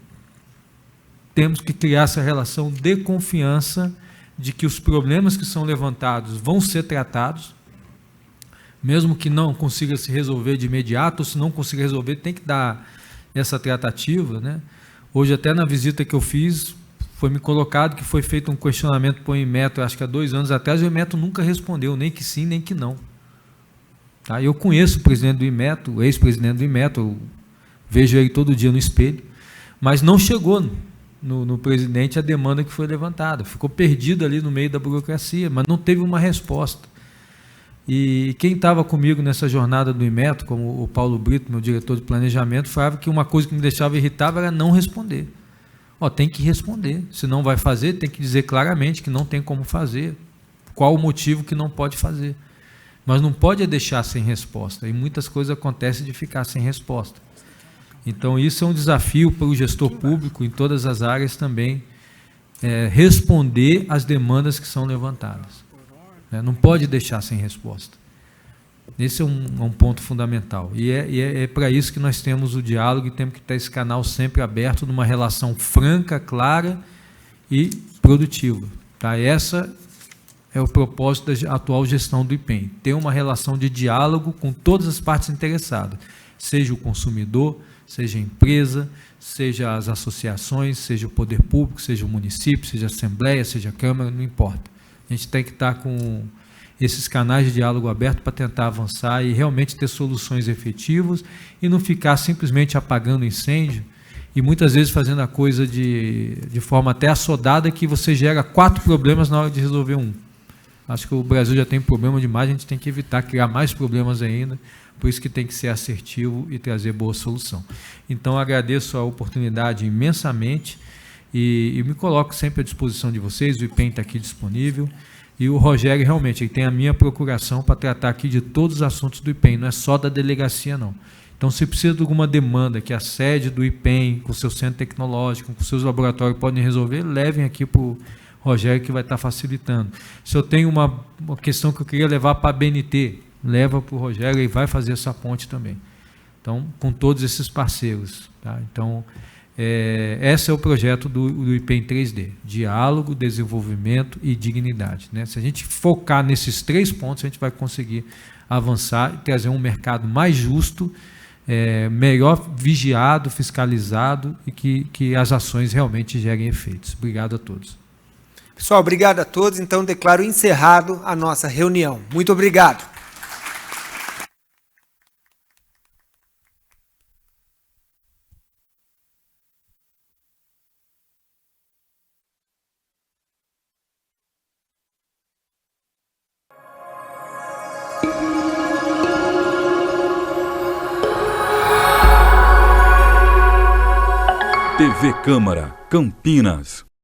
temos que criar essa relação de confiança de que os problemas que são levantados vão ser tratados, mesmo que não consiga se resolver de imediato, ou se não consiga resolver, tem que dar essa tratativa, né? Hoje, até na visita que eu fiz, foi me colocado que foi feito um questionamento para o Inmetro, acho que há 2 anos atrás, o Inmetro nunca respondeu, nem que sim, nem que não. Tá? Eu conheço o presidente do Inmetro, o ex-presidente do Inmetro, vejo ele todo dia no espelho, mas não chegou no presidente a demanda que foi levantada, ficou perdido ali no meio da burocracia, mas não teve uma resposta. E quem estava comigo nessa jornada do Inmetro, como o Paulo Brito, meu diretor de planejamento, falava que uma coisa que me deixava irritado era não responder. Tem que responder, se não vai fazer, tem que dizer claramente que não tem como fazer, qual o motivo que não pode fazer. Mas não pode deixar sem resposta, e muitas coisas acontecem de ficar sem resposta. Então, isso é um desafio para o gestor público, em todas as áreas também, responder às demandas que são levantadas. Não pode deixar sem resposta. Esse é um ponto fundamental. E é para isso que nós temos o diálogo e temos que ter esse canal sempre aberto, numa relação franca, clara e produtiva. Tá? Essa é o propósito da atual gestão do IPEM, ter uma relação de diálogo com todas as partes interessadas, seja o consumidor, seja a empresa, seja as associações, seja o poder público, seja o município, seja a Assembleia, seja a Câmara, não importa. A gente tem que estar com esses canais de diálogo aberto para tentar avançar e realmente ter soluções efetivas e não ficar simplesmente apagando incêndio e muitas vezes fazendo a coisa de forma até assodada, que você gera 4 problemas na hora de resolver um. Acho que o Brasil já tem problema demais, a gente tem que evitar criar mais problemas ainda, por isso que tem que ser assertivo e trazer boa solução. Então, agradeço a oportunidade imensamente e me coloco sempre à disposição de vocês, o IPEM está aqui disponível. E o Rogério, realmente, ele tem a minha procuração para tratar aqui de todos os assuntos do IPEM, não é só da delegacia, não. Então, se precisa de alguma demanda que a sede do IPEM, com o seu centro tecnológico, com os seus laboratórios podem resolver, levem aqui para o Rogério, que vai estar facilitando. Se eu tenho uma questão que eu queria levar para a BNT, leva para o Rogério, ele vai fazer essa ponte também. Então, com todos esses parceiros. Tá? Então, esse é o projeto do IPEM 3D, diálogo, desenvolvimento e dignidade. Né? Se a gente focar nesses 3 pontos, a gente vai conseguir avançar e trazer um mercado mais justo, melhor vigiado, fiscalizado e que as ações realmente gerem efeitos. Obrigado a todos. Pessoal, obrigado a todos. Então, declaro encerrado a nossa reunião. Muito obrigado. TV Câmara, Campinas.